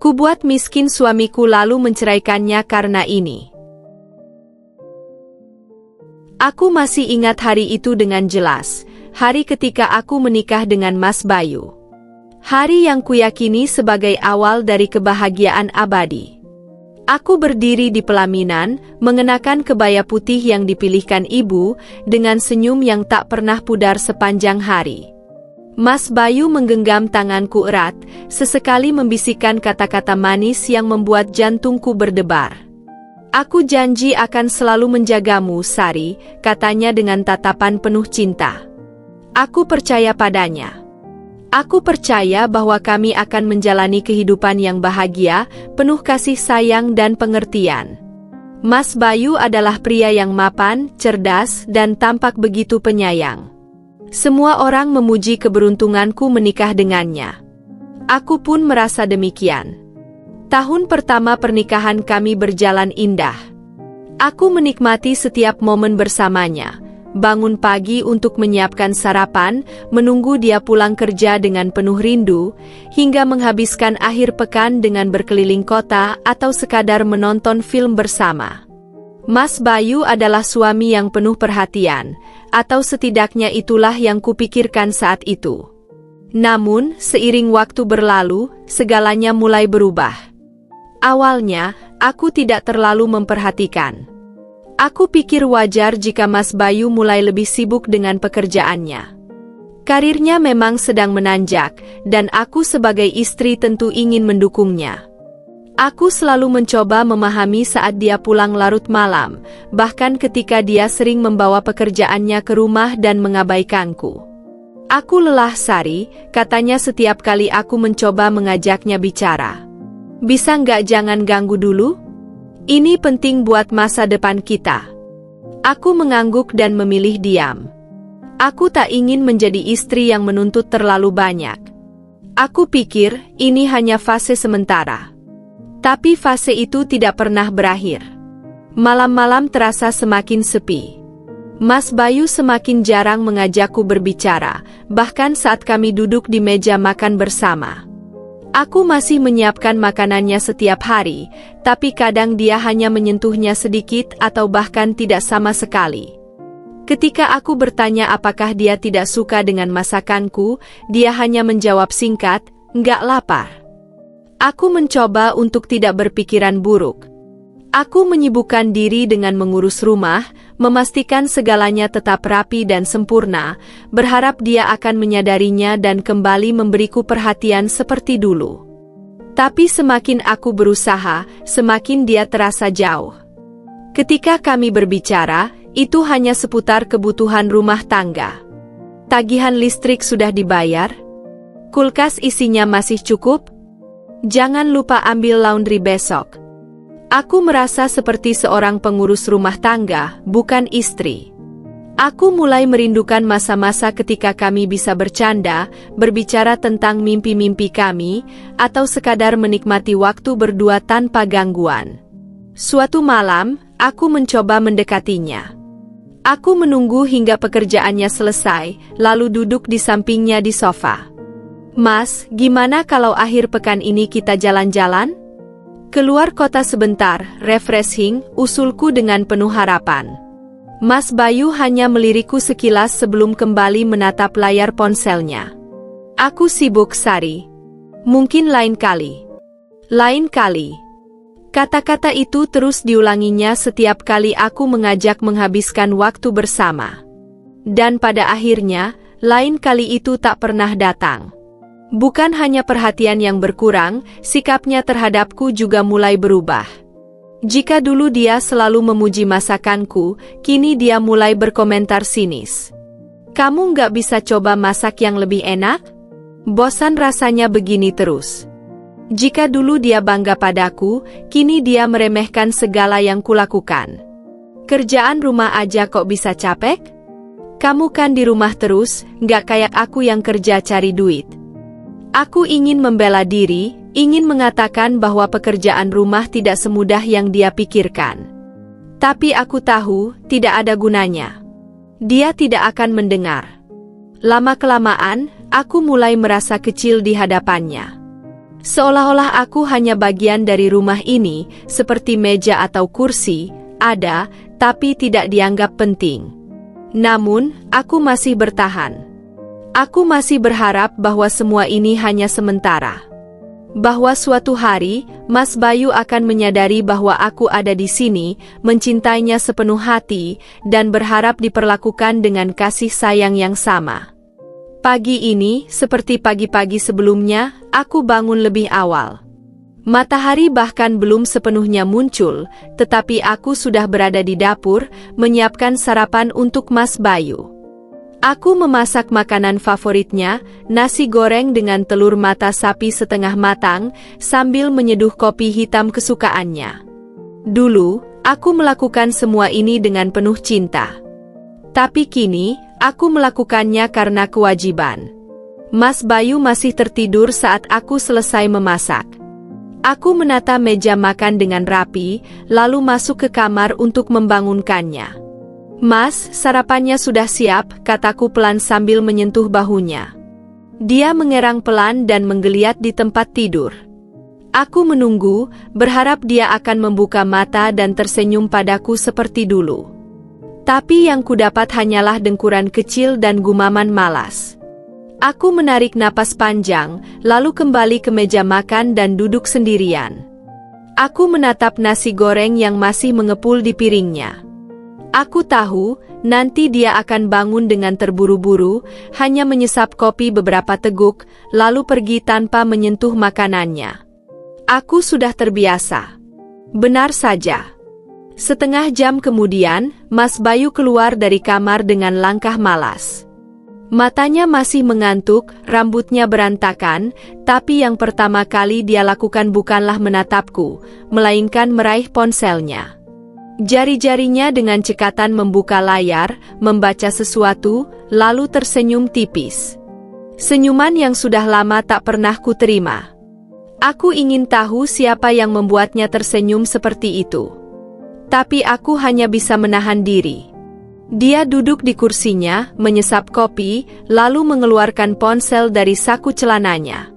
Kubuat miskin suamiku lalu menceraikannya karena ini. Aku masih ingat hari itu dengan jelas, hari ketika aku menikah dengan Mas Bayu. Hari yang kuyakini sebagai awal dari kebahagiaan abadi. Aku berdiri di pelaminan, mengenakan kebaya putih yang dipilihkan ibu, dengan senyum yang tak pernah pudar sepanjang hari. Mas Bayu menggenggam tanganku erat, sesekali membisikkan kata-kata manis yang membuat jantungku berdebar. Aku janji akan selalu menjagamu, Sari, katanya dengan tatapan penuh cinta. Aku percaya padanya. Aku percaya bahwa kami akan menjalani kehidupan yang bahagia, penuh kasih sayang dan pengertian. Mas Bayu adalah pria yang mapan, cerdas, dan tampak begitu penyayang. Semua orang memuji keberuntunganku menikah dengannya. Aku pun merasa demikian. Tahun pertama pernikahan kami berjalan indah. Aku menikmati setiap momen bersamanya. Bangun pagi untuk menyiapkan sarapan, menunggu dia pulang kerja dengan penuh rindu, hingga menghabiskan akhir pekan dengan berkeliling kota atau sekadar menonton film bersama. Mas Bayu adalah suami yang penuh perhatian, atau setidaknya itulah yang kupikirkan saat itu. Namun, seiring waktu berlalu, segalanya mulai berubah. Awalnya, aku tidak terlalu memperhatikan. Aku pikir wajar jika Mas Bayu mulai lebih sibuk dengan pekerjaannya. Karirnya memang sedang menanjak, dan aku sebagai istri tentu ingin mendukungnya. Aku selalu mencoba memahami saat dia pulang larut malam, bahkan ketika dia sering membawa pekerjaannya ke rumah dan mengabaikanku. Aku lelah, Sari, katanya setiap kali aku mencoba mengajaknya bicara. Bisa nggak jangan ganggu dulu? Ini penting buat masa depan kita. Aku mengangguk dan memilih diam. Aku tak ingin menjadi istri yang menuntut terlalu banyak. Aku pikir ini hanya fase sementara. Tapi fase itu tidak pernah berakhir. Malam-malam terasa semakin sepi. Mas Bayu semakin jarang mengajakku berbicara, bahkan saat kami duduk di meja makan bersama. Aku masih menyiapkan makanannya setiap hari, tapi kadang dia hanya menyentuhnya sedikit atau bahkan tidak sama sekali. Ketika aku bertanya apakah dia tidak suka dengan masakanku, dia hanya menjawab singkat, "Nggak lapar." Aku mencoba untuk tidak berpikiran buruk. Aku menyibukkan diri dengan mengurus rumah, memastikan segalanya tetap rapi dan sempurna, berharap dia akan menyadarinya dan kembali memberiku perhatian seperti dulu. Tapi semakin aku berusaha, semakin dia terasa jauh. Ketika kami berbicara, itu hanya seputar kebutuhan rumah tangga. Tagihan listrik sudah dibayar? Kulkas isinya masih cukup? Jangan lupa ambil laundry besok. Aku merasa seperti seorang pengurus rumah tangga, bukan istri. Aku mulai merindukan masa-masa ketika kami bisa bercanda, berbicara tentang mimpi-mimpi kami, atau sekadar menikmati waktu berdua tanpa gangguan. Suatu malam, aku mencoba mendekatinya. Aku menunggu hingga pekerjaannya selesai, lalu duduk di sampingnya di sofa. "Mas, gimana kalau akhir pekan ini kita jalan-jalan? Keluar kota sebentar, refreshing," usulku dengan penuh harapan. Mas Bayu hanya melirikku sekilas sebelum kembali menatap layar ponselnya. "Aku sibuk, Sari. Mungkin lain kali." Lain kali. Kata-kata itu terus diulanginya setiap kali aku mengajak menghabiskan waktu bersama. Dan pada akhirnya, lain kali itu tak pernah datang. Bukan hanya perhatian yang berkurang, sikapnya terhadapku juga mulai berubah. Jika dulu dia selalu memuji masakanku, kini dia mulai berkomentar sinis. "Kamu nggak bisa coba masak yang lebih enak? Bosan rasanya begini terus." Jika dulu dia bangga padaku, kini dia meremehkan segala yang kulakukan. "Kerjaan rumah aja kok bisa capek? Kamu kan di rumah terus, nggak kayak aku yang kerja cari duit." Aku ingin membela diri, ingin mengatakan bahwa pekerjaan rumah tidak semudah yang dia pikirkan. Tapi aku tahu, tidak ada gunanya. Dia tidak akan mendengar. Lama-kelamaan, aku mulai merasa kecil di hadapannya. Seolah-olah aku hanya bagian dari rumah ini, seperti meja atau kursi, ada, tapi tidak dianggap penting. Namun, aku masih bertahan. Aku masih berharap bahwa semua ini hanya sementara. Bahwa suatu hari, Mas Bayu akan menyadari bahwa aku ada di sini, mencintainya sepenuh hati, dan berharap diperlakukan dengan kasih sayang yang sama. Pagi ini, seperti pagi-pagi sebelumnya, aku bangun lebih awal. Matahari bahkan belum sepenuhnya muncul, tetapi aku sudah berada di dapur, menyiapkan sarapan untuk Mas Bayu. Aku memasak makanan favoritnya, nasi goreng dengan telur mata sapi setengah matang, sambil menyeduh kopi hitam kesukaannya. Dulu, aku melakukan semua ini dengan penuh cinta. Tapi kini, aku melakukannya karena kewajiban. Mas Bayu masih tertidur saat aku selesai memasak. Aku menata meja makan dengan rapi, lalu masuk ke kamar untuk membangunkannya. "Mas, sarapannya sudah siap," kataku pelan sambil menyentuh bahunya. Dia mengerang pelan dan menggeliat di tempat tidur. Aku menunggu, berharap dia akan membuka mata dan tersenyum padaku seperti dulu. Tapi yang kudapat hanyalah dengkuran kecil dan gumaman malas. Aku menarik napas panjang, lalu kembali ke meja makan dan duduk sendirian. Aku menatap nasi goreng yang masih mengepul di piringnya. Aku tahu, nanti dia akan bangun dengan terburu-buru, hanya menyesap kopi beberapa teguk, lalu pergi tanpa menyentuh makanannya. Aku sudah terbiasa. Benar saja. Setengah jam kemudian, Mas Bayu keluar dari kamar dengan langkah malas. Matanya masih mengantuk, rambutnya berantakan, tapi yang pertama kali dia lakukan bukanlah menatapku, melainkan meraih ponselnya. Jari-jarinya dengan cekatan membuka layar, membaca sesuatu, lalu tersenyum tipis. Senyuman yang sudah lama tak pernah kuterima. Aku ingin tahu siapa yang membuatnya tersenyum seperti itu. Tapi aku hanya bisa menahan diri. Dia duduk di kursinya, menyesap kopi, lalu mengeluarkan ponsel dari saku celananya.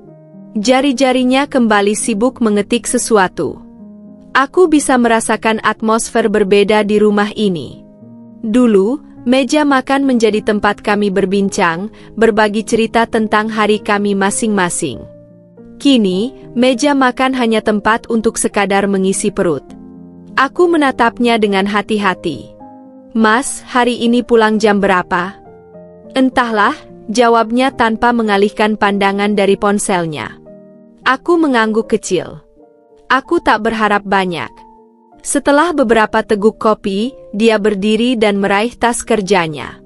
Jari-jarinya kembali sibuk mengetik sesuatu. Aku bisa merasakan atmosfer berbeda di rumah ini. Dulu, meja makan menjadi tempat kami berbincang, berbagi cerita tentang hari kami masing-masing. Kini, meja makan hanya tempat untuk sekadar mengisi perut. Aku menatapnya dengan hati-hati. "Mas, hari ini pulang jam berapa?" "Entahlah," jawabnya tanpa mengalihkan pandangan dari ponselnya. Aku mengangguk kecil. Aku tak berharap banyak. Setelah beberapa teguk kopi, dia berdiri dan meraih tas kerjanya.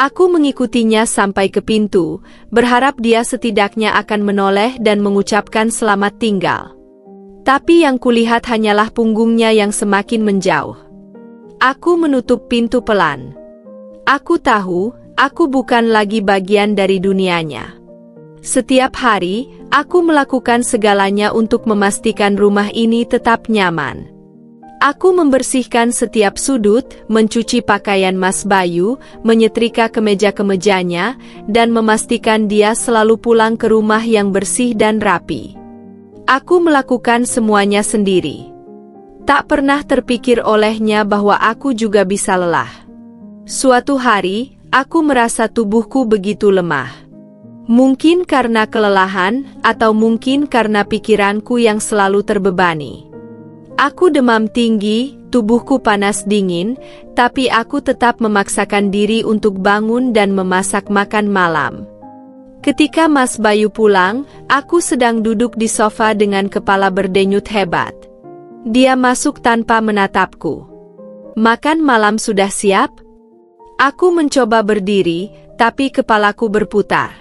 Aku mengikutinya sampai ke pintu, berharap dia setidaknya akan menoleh dan mengucapkan selamat tinggal. Tapi yang kulihat hanyalah punggungnya yang semakin menjauh. Aku menutup pintu pelan. Aku tahu, aku bukan lagi bagian dari dunianya. Setiap hari, aku melakukan segalanya untuk memastikan rumah ini tetap nyaman. Aku membersihkan setiap sudut, mencuci pakaian Mas Bayu, menyetrika kemeja-kemejanya, dan memastikan dia selalu pulang ke rumah yang bersih dan rapi. Aku melakukan semuanya sendiri. Tak pernah terpikir olehnya bahwa aku juga bisa lelah. Suatu hari, aku merasa tubuhku begitu lemah. Mungkin karena kelelahan, atau mungkin karena pikiranku yang selalu terbebani. Aku demam tinggi, tubuhku panas dingin, tapi aku tetap memaksakan diri untuk bangun dan memasak makan malam. Ketika Mas Bayu pulang, aku sedang duduk di sofa dengan kepala berdenyut hebat. Dia masuk tanpa menatapku. "Makan malam sudah siap?" Aku mencoba berdiri, tapi kepalaku berputar.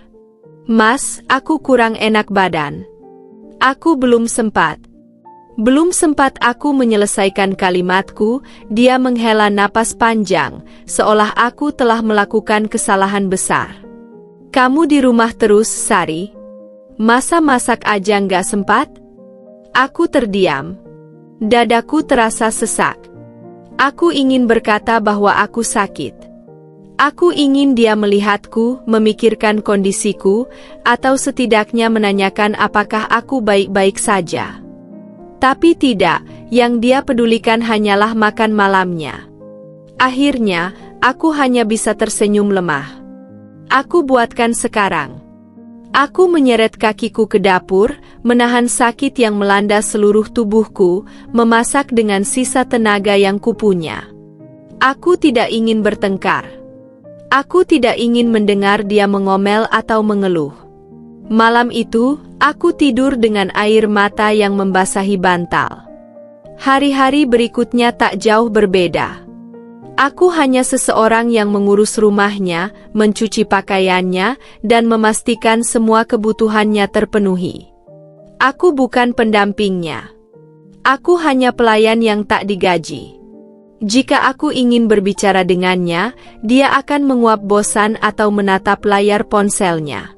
"Mas, aku kurang enak badan." Aku belum sempat. Belum sempat aku menyelesaikan kalimatku, dia menghela napas panjang, seolah aku telah melakukan kesalahan besar. "Kamu di rumah terus, Sari? Masa masak aja nggak sempat?" Aku terdiam. Dadaku terasa sesak. Aku ingin berkata bahwa aku sakit. Aku ingin dia melihatku, memikirkan kondisiku, atau setidaknya menanyakan apakah aku baik-baik saja. Tapi tidak, yang dia pedulikan hanyalah makan malamnya. Akhirnya, aku hanya bisa tersenyum lemah. Aku buatkan sekarang. Aku menyeret kakiku ke dapur, menahan sakit yang melanda seluruh tubuhku, memasak dengan sisa tenaga yang kupunya. Aku tidak ingin bertengkar. Aku tidak ingin mendengar dia mengomel atau mengeluh. Malam itu, aku tidur dengan air mata yang membasahi bantal. Hari-hari berikutnya tak jauh berbeda. Aku hanya seseorang yang mengurus rumahnya, mencuci pakaiannya, dan memastikan semua kebutuhannya terpenuhi. Aku bukan pendampingnya. Aku hanya pelayan yang tak digaji. Jika aku ingin berbicara dengannya, dia akan menguap bosan atau menatap layar ponselnya.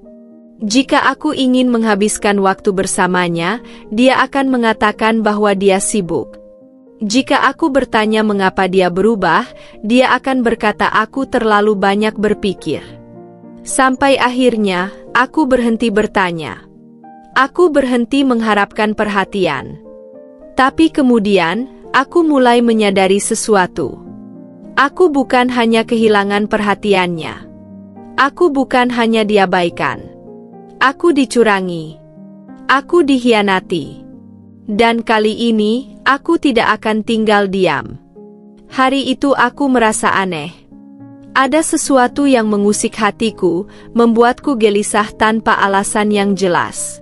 Jika aku ingin menghabiskan waktu bersamanya, dia akan mengatakan bahwa dia sibuk. Jika aku bertanya mengapa dia berubah, dia akan berkata aku terlalu banyak berpikir. Sampai akhirnya, aku berhenti bertanya. Aku berhenti mengharapkan perhatian. Tapi kemudian, aku mulai menyadari sesuatu. Aku bukan hanya kehilangan perhatiannya. Aku bukan hanya diabaikan. Aku dicurangi. Aku dikhianati. Dan kali ini, aku tidak akan tinggal diam. Hari itu aku merasa aneh. Ada sesuatu yang mengusik hatiku, membuatku gelisah tanpa alasan yang jelas.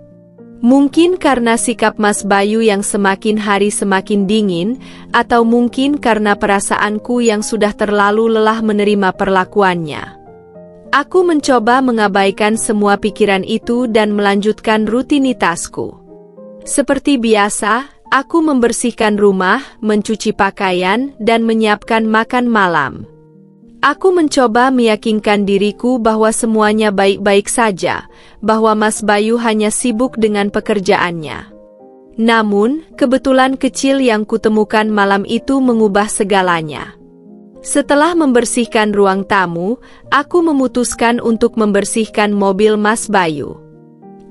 Mungkin karena sikap Mas Bayu yang semakin hari semakin dingin, atau mungkin karena perasaanku yang sudah terlalu lelah menerima perlakuannya. Aku mencoba mengabaikan semua pikiran itu dan melanjutkan rutinitasku. Seperti biasa, aku membersihkan rumah, mencuci pakaian, dan menyiapkan makan malam. Aku mencoba meyakinkan diriku bahwa semuanya baik-baik saja, bahwa Mas Bayu hanya sibuk dengan pekerjaannya. Namun, kebetulan kecil yang kutemukan malam itu mengubah segalanya. Setelah membersihkan ruang tamu, aku memutuskan untuk membersihkan mobil Mas Bayu.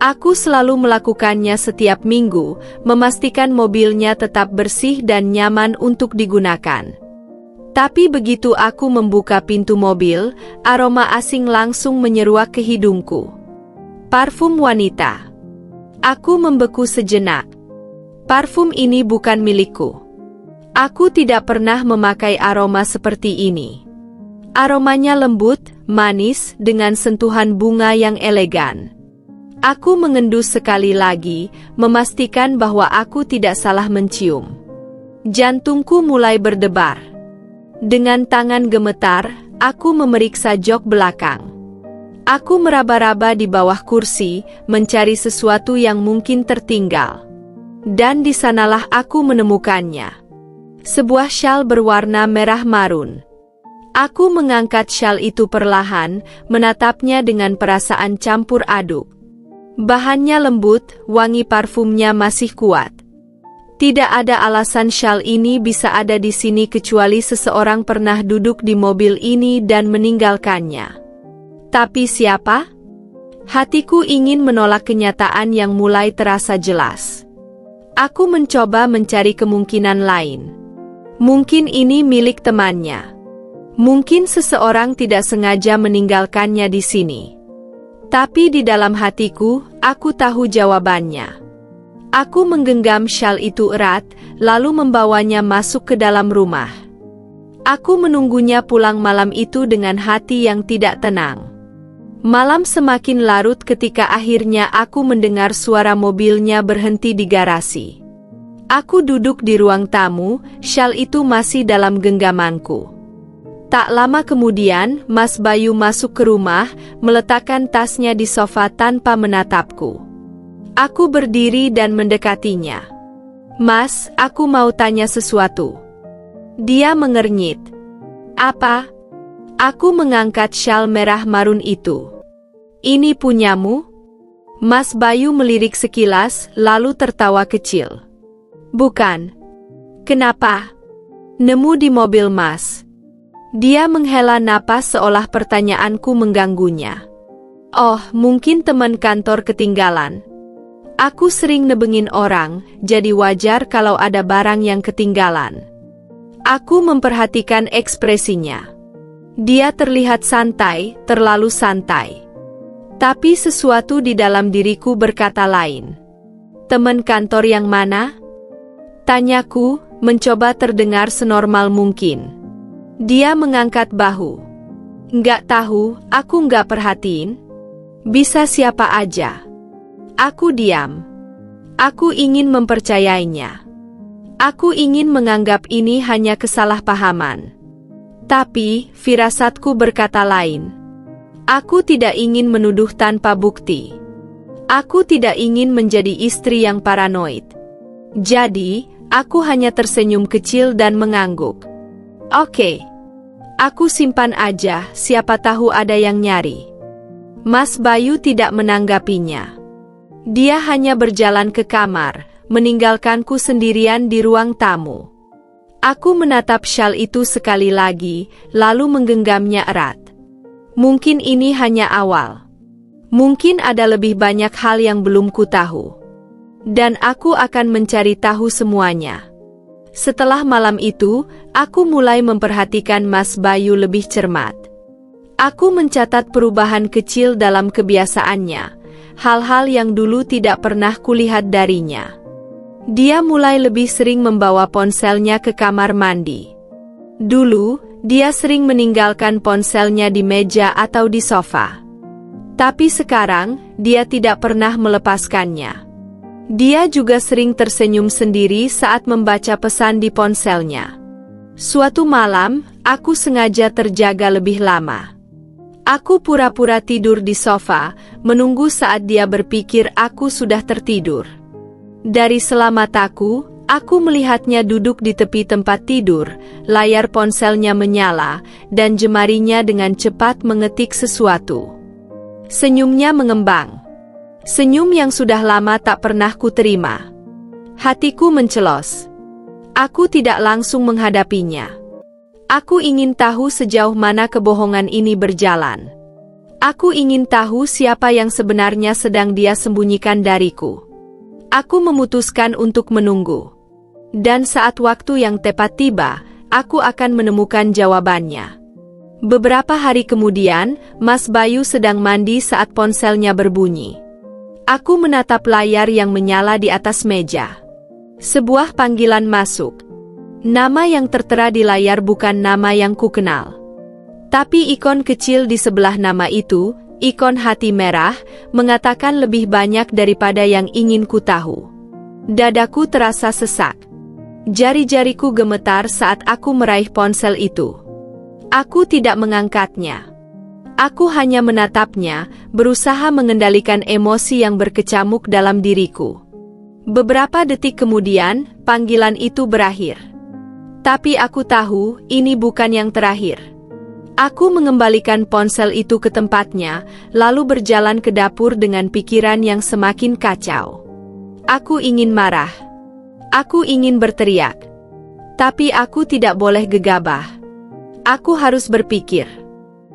Aku selalu melakukannya setiap minggu, memastikan mobilnya tetap bersih dan nyaman untuk digunakan. Tapi begitu aku membuka pintu mobil, aroma asing langsung menyeruak ke hidungku. Parfum wanita. Aku membeku sejenak. Parfum ini bukan milikku. Aku tidak pernah memakai aroma seperti ini. Aromanya lembut, manis, dengan sentuhan bunga yang elegan. Aku mengendus sekali lagi, memastikan bahwa aku tidak salah mencium. Jantungku mulai berdebar. Dengan tangan gemetar, aku memeriksa jok belakang. Aku meraba-raba di bawah kursi, mencari sesuatu yang mungkin tertinggal. Dan di sanalah aku menemukannya. Sebuah syal berwarna merah marun. Aku mengangkat syal itu perlahan, menatapnya dengan perasaan campur aduk. Bahannya lembut, wangi parfumnya masih kuat. Tidak ada alasan syal ini bisa ada di sini kecuali seseorang pernah duduk di mobil ini dan meninggalkannya. Tapi siapa? Hatiku ingin menolak kenyataan yang mulai terasa jelas. Aku mencoba mencari kemungkinan lain. Mungkin ini milik temannya. Mungkin seseorang tidak sengaja meninggalkannya di sini. Tapi di dalam hatiku, aku tahu jawabannya. Aku menggenggam syal itu erat, lalu membawanya masuk ke dalam rumah. Aku menunggunya pulang malam itu dengan hati yang tidak tenang. Malam semakin larut ketika akhirnya aku mendengar suara mobilnya berhenti di garasi. Aku duduk di ruang tamu, syal itu masih dalam genggamanku. Tak lama kemudian, Mas Bayu masuk ke rumah, meletakkan tasnya di sofa tanpa menatapku. Aku berdiri dan mendekatinya. "Mas, aku mau tanya sesuatu." Dia mengernyit. "Apa?" Aku mengangkat syal merah marun itu. "Ini punyamu?" Mas Bayu melirik sekilas, lalu tertawa kecil. "Bukan." "Kenapa?" "Nemu di mobil Mas." Dia menghela napas seolah pertanyaanku mengganggunya. Oh, mungkin teman kantor ketinggalan. Aku sering nebengin orang, jadi wajar kalau ada barang yang ketinggalan. Aku memperhatikan ekspresinya. Dia terlihat santai, terlalu santai. Tapi sesuatu di dalam diriku berkata lain. Teman kantor yang mana? Tanyaku, mencoba terdengar senormal mungkin. Dia mengangkat bahu. Nggak tahu, aku nggak perhatiin. Bisa siapa aja. Aku diam. Aku ingin mempercayainya. Aku ingin menganggap ini hanya kesalahpahaman. Tapi, firasatku berkata lain. Aku tidak ingin menuduh tanpa bukti. Aku tidak ingin menjadi istri yang paranoid. Jadi, aku hanya tersenyum kecil dan mengangguk. Oke. Aku simpan aja, siapa tahu ada yang nyari. Mas Bayu tidak menanggapinya. Dia hanya berjalan ke kamar, meninggalkanku sendirian di ruang tamu. Aku menatap syal itu sekali lagi, lalu menggenggamnya erat. Mungkin ini hanya awal. Mungkin ada lebih banyak hal yang belum ku tahu. Dan aku akan mencari tahu semuanya. Setelah malam itu, aku mulai memperhatikan Mas Bayu lebih cermat. Aku mencatat perubahan kecil dalam kebiasaannya, hal-hal yang dulu tidak pernah kulihat darinya. Dia mulai lebih sering membawa ponselnya ke kamar mandi. Dulu, dia sering meninggalkan ponselnya di meja atau di sofa. Tapi sekarang, dia tidak pernah melepaskannya. Dia juga sering tersenyum sendiri saat membaca pesan di ponselnya. Suatu malam, aku sengaja terjaga lebih lama. Aku pura-pura tidur di sofa, menunggu saat dia berpikir aku sudah tertidur. Dari sela mataku, aku melihatnya duduk di tepi tempat tidur, layar ponselnya menyala, dan jemarinya dengan cepat mengetik sesuatu. Senyumnya mengembang. Senyum yang sudah lama tak pernah kuterima. Hatiku mencelos. Aku tidak langsung menghadapinya. Aku ingin tahu sejauh mana kebohongan ini berjalan. Aku ingin tahu siapa yang sebenarnya sedang dia sembunyikan dariku. Aku memutuskan untuk menunggu. Dan saat waktu yang tepat tiba, aku akan menemukan jawabannya. Beberapa hari kemudian, Mas Bayu sedang mandi saat ponselnya berbunyi. Aku menatap layar yang menyala di atas meja. Sebuah panggilan masuk. Nama yang tertera di layar bukan nama yang kukenal. Tapi ikon kecil di sebelah nama itu, ikon hati merah, mengatakan lebih banyak daripada yang ingin ku tahu. Dadaku terasa sesak. Jari-jariku gemetar saat aku meraih ponsel itu. Aku tidak mengangkatnya. Aku hanya menatapnya, berusaha mengendalikan emosi yang berkecamuk dalam diriku. Beberapa detik kemudian, panggilan itu berakhir. Tapi aku tahu, ini bukan yang terakhir. Aku mengembalikan ponsel itu ke tempatnya, lalu berjalan ke dapur dengan pikiran yang semakin kacau. Aku ingin marah. Aku ingin berteriak. Tapi aku tidak boleh gegabah. Aku harus berpikir.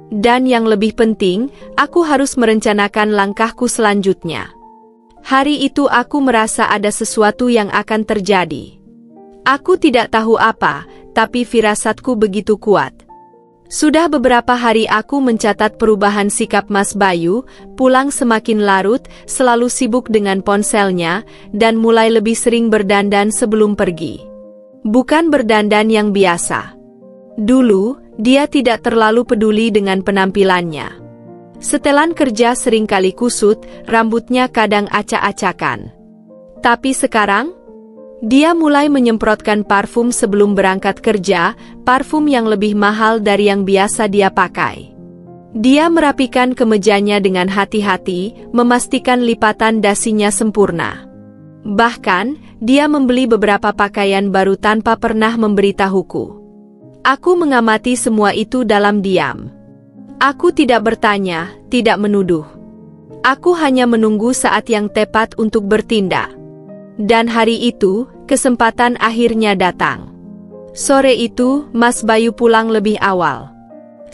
Dan yang lebih penting, aku harus merencanakan langkahku selanjutnya. Hari itu aku merasa ada sesuatu yang akan terjadi. Aku tidak tahu apa, tapi firasatku begitu kuat. Sudah beberapa hari aku mencatat perubahan sikap Mas Bayu, pulang semakin larut, selalu sibuk dengan ponselnya, dan mulai lebih sering berdandan sebelum pergi. Bukan berdandan yang biasa. Dulu, dia tidak terlalu peduli dengan penampilannya. Setelan kerja seringkali kusut, rambutnya kadang acak-acakan. Tapi sekarang, dia mulai menyemprotkan parfum sebelum berangkat kerja, parfum yang lebih mahal dari yang biasa dia pakai. Dia merapikan kemejanya dengan hati-hati, memastikan lipatan dasinya sempurna. Bahkan, dia membeli beberapa pakaian baru tanpa pernah memberitahuku. Aku mengamati semua itu dalam diam. Aku tidak bertanya, tidak menuduh. Aku hanya menunggu saat yang tepat untuk bertindak. Dan hari itu, kesempatan akhirnya datang. Sore itu, Mas Bayu pulang lebih awal.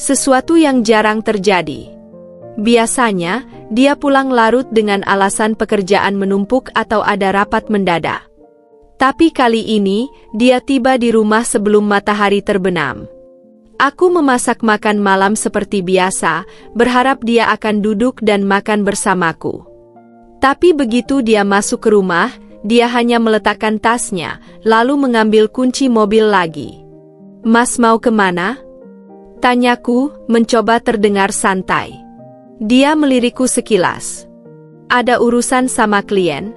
Sesuatu yang jarang terjadi. Biasanya, dia pulang larut dengan alasan pekerjaan menumpuk atau ada rapat mendadak. Tapi kali ini, dia tiba di rumah sebelum matahari terbenam. Aku memasak makan malam seperti biasa, berharap dia akan duduk dan makan bersamaku. Tapi begitu dia masuk ke rumah, dia hanya meletakkan tasnya, lalu mengambil kunci mobil lagi. "Mas mau kemana?" tanyaku, mencoba terdengar santai. Dia melirikku sekilas. "Ada urusan sama klien.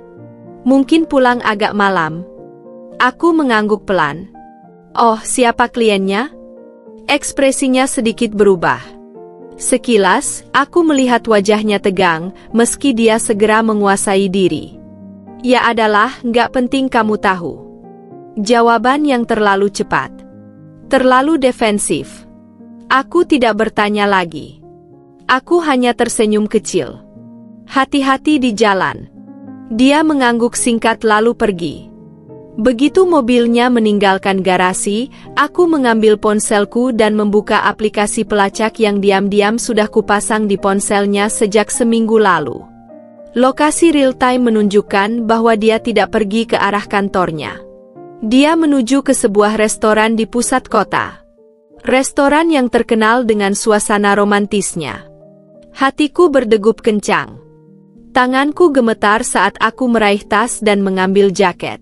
Mungkin pulang agak malam." Aku mengangguk pelan. "Oh, siapa kliennya?" Ekspresinya sedikit berubah. Sekilas, aku melihat wajahnya tegang, meski dia segera menguasai diri. "Ya adalah, nggak penting kamu tahu." Jawaban yang terlalu cepat. Terlalu defensif. Aku tidak bertanya lagi. Aku hanya tersenyum kecil. "Hati-hati di jalan." Dia mengangguk singkat lalu pergi. Begitu mobilnya meninggalkan garasi, aku mengambil ponselku dan membuka aplikasi pelacak yang diam-diam sudah kupasang di ponselnya sejak seminggu lalu. Lokasi real-time menunjukkan bahwa dia tidak pergi ke arah kantornya. Dia menuju ke sebuah restoran di pusat kota. Restoran yang terkenal dengan suasana romantisnya. Hatiku berdegup kencang. Tanganku gemetar saat aku meraih tas dan mengambil jaket.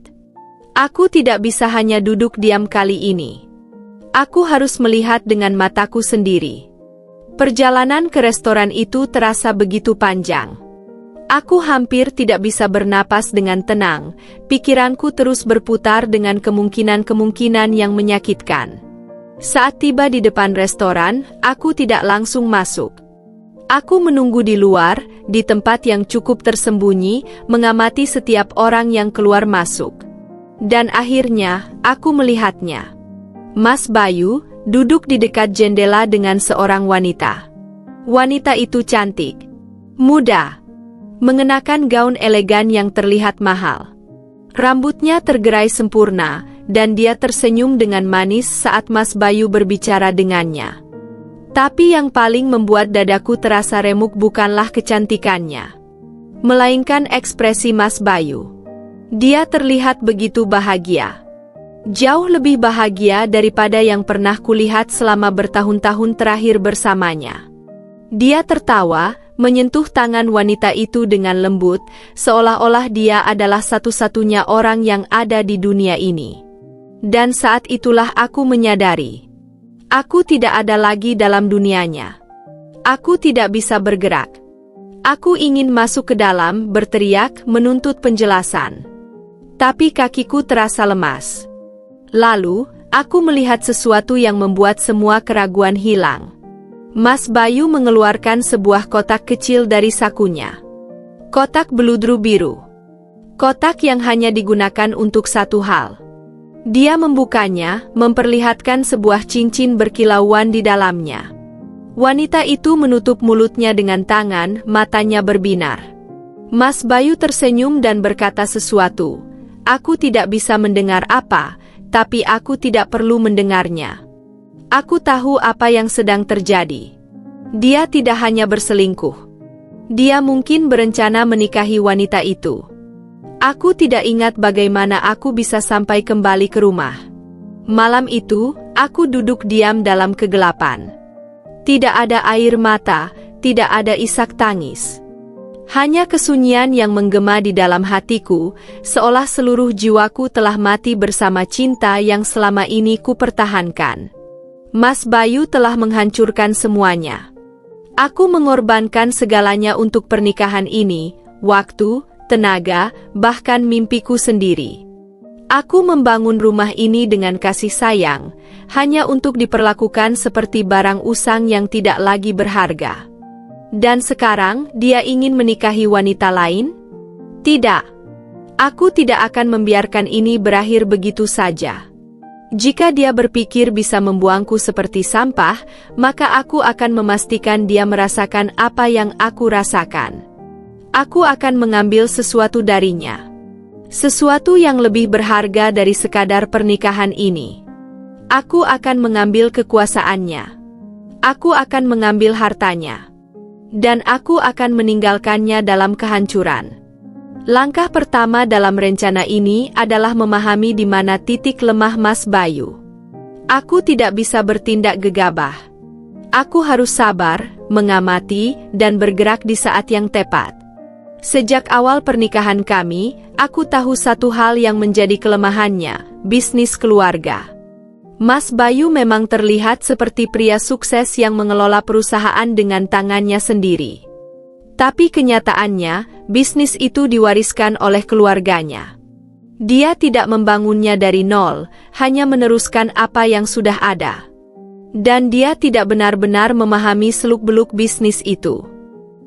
Aku tidak bisa hanya duduk diam kali ini. Aku harus melihat dengan mataku sendiri. Perjalanan ke restoran itu terasa begitu panjang. Aku hampir tidak bisa bernapas dengan tenang, pikiranku terus berputar dengan kemungkinan-kemungkinan yang menyakitkan. Saat tiba di depan restoran, aku tidak langsung masuk. Aku menunggu di luar, di tempat yang cukup tersembunyi, mengamati setiap orang yang keluar masuk. Dan akhirnya, aku melihatnya. Mas Bayu, duduk di dekat jendela dengan seorang wanita. Wanita itu cantik, muda, mengenakan gaun elegan yang terlihat mahal. Rambutnya tergerai sempurna, dan dia tersenyum dengan manis saat Mas Bayu berbicara dengannya. Tapi yang paling membuat dadaku terasa remuk bukanlah kecantikannya, melainkan ekspresi Mas Bayu. Dia terlihat begitu bahagia. Jauh lebih bahagia daripada yang pernah kulihat selama bertahun-tahun terakhir bersamanya. Dia tertawa, menyentuh tangan wanita itu dengan lembut, seolah-olah dia adalah satu-satunya orang yang ada di dunia ini. Dan saat itulah aku menyadari, aku tidak ada lagi dalam dunianya. Aku tidak bisa bergerak. Aku ingin masuk ke dalam, berteriak, menuntut penjelasan. Tapi kakiku terasa lemas. Lalu, aku melihat sesuatu yang membuat semua keraguan hilang. Mas Bayu mengeluarkan sebuah kotak kecil dari sakunya. Kotak beludru biru. Kotak yang hanya digunakan untuk satu hal. Dia membukanya, memperlihatkan sebuah cincin berkilauan di dalamnya. Wanita itu menutup mulutnya dengan tangan, matanya berbinar. Mas Bayu tersenyum dan berkata sesuatu. Aku tidak bisa mendengar apa, tapi aku tidak perlu mendengarnya. Aku tahu apa yang sedang terjadi. Dia tidak hanya berselingkuh. Dia mungkin berencana menikahi wanita itu. Aku tidak ingat bagaimana aku bisa sampai kembali ke rumah. Malam itu, aku duduk diam dalam kegelapan. Tidak ada air mata, tidak ada isak tangis. Hanya kesunyian yang menggema di dalam hatiku, seolah seluruh jiwaku telah mati bersama cinta yang selama ini kupertahankan. Mas Bayu telah menghancurkan semuanya. Aku mengorbankan segalanya untuk pernikahan ini, waktu, tenaga, bahkan mimpiku sendiri. Aku membangun rumah ini dengan kasih sayang, hanya untuk diperlakukan seperti barang usang yang tidak lagi berharga. Dan sekarang, dia ingin menikahi wanita lain? Tidak. Aku tidak akan membiarkan ini berakhir begitu saja. Jika dia berpikir bisa membuangku seperti sampah, maka aku akan memastikan dia merasakan apa yang aku rasakan. Aku akan mengambil sesuatu darinya. Sesuatu yang lebih berharga dari sekadar pernikahan ini. Aku akan mengambil kekuasaannya. Aku akan mengambil hartanya. Dan aku akan meninggalkannya dalam kehancuran. Langkah pertama dalam rencana ini adalah memahami di mana titik lemah Mas Bayu. Aku tidak bisa bertindak gegabah. Aku harus sabar, mengamati, dan bergerak di saat yang tepat. Sejak awal pernikahan kami, aku tahu satu hal yang menjadi kelemahannya, bisnis keluarga. Mas Bayu memang terlihat seperti pria sukses yang mengelola perusahaan dengan tangannya sendiri. Tapi kenyataannya, bisnis itu diwariskan oleh keluarganya. Dia tidak membangunnya dari nol, hanya meneruskan apa yang sudah ada. Dan dia tidak benar-benar memahami seluk-beluk bisnis itu.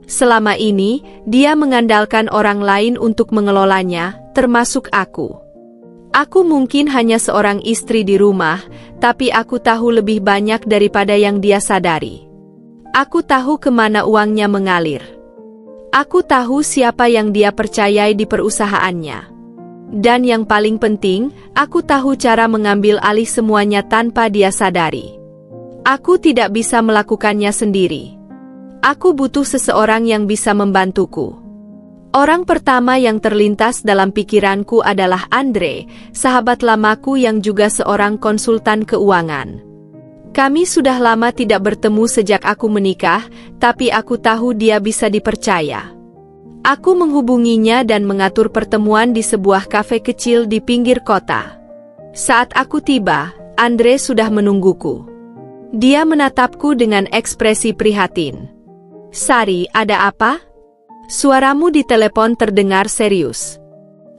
Selama ini, dia mengandalkan orang lain untuk mengelolanya, termasuk aku. Aku mungkin hanya seorang istri di rumah, tapi aku tahu lebih banyak daripada yang dia sadari. Aku tahu kemana uangnya mengalir. Aku tahu siapa yang dia percayai di perusahaannya. Dan yang paling penting, aku tahu cara mengambil alih semuanya tanpa dia sadari. Aku tidak bisa melakukannya sendiri. Aku butuh seseorang yang bisa membantuku. Orang pertama yang terlintas dalam pikiranku adalah Andre, sahabat lamaku yang juga seorang konsultan keuangan. Kami sudah lama tidak bertemu sejak aku menikah, tapi aku tahu dia bisa dipercaya. Aku menghubunginya dan mengatur pertemuan di sebuah kafe kecil di pinggir kota. Saat aku tiba, Andre sudah menungguku. Dia menatapku dengan ekspresi prihatin. "Sari, ada apa?" Suaramu di telepon terdengar serius.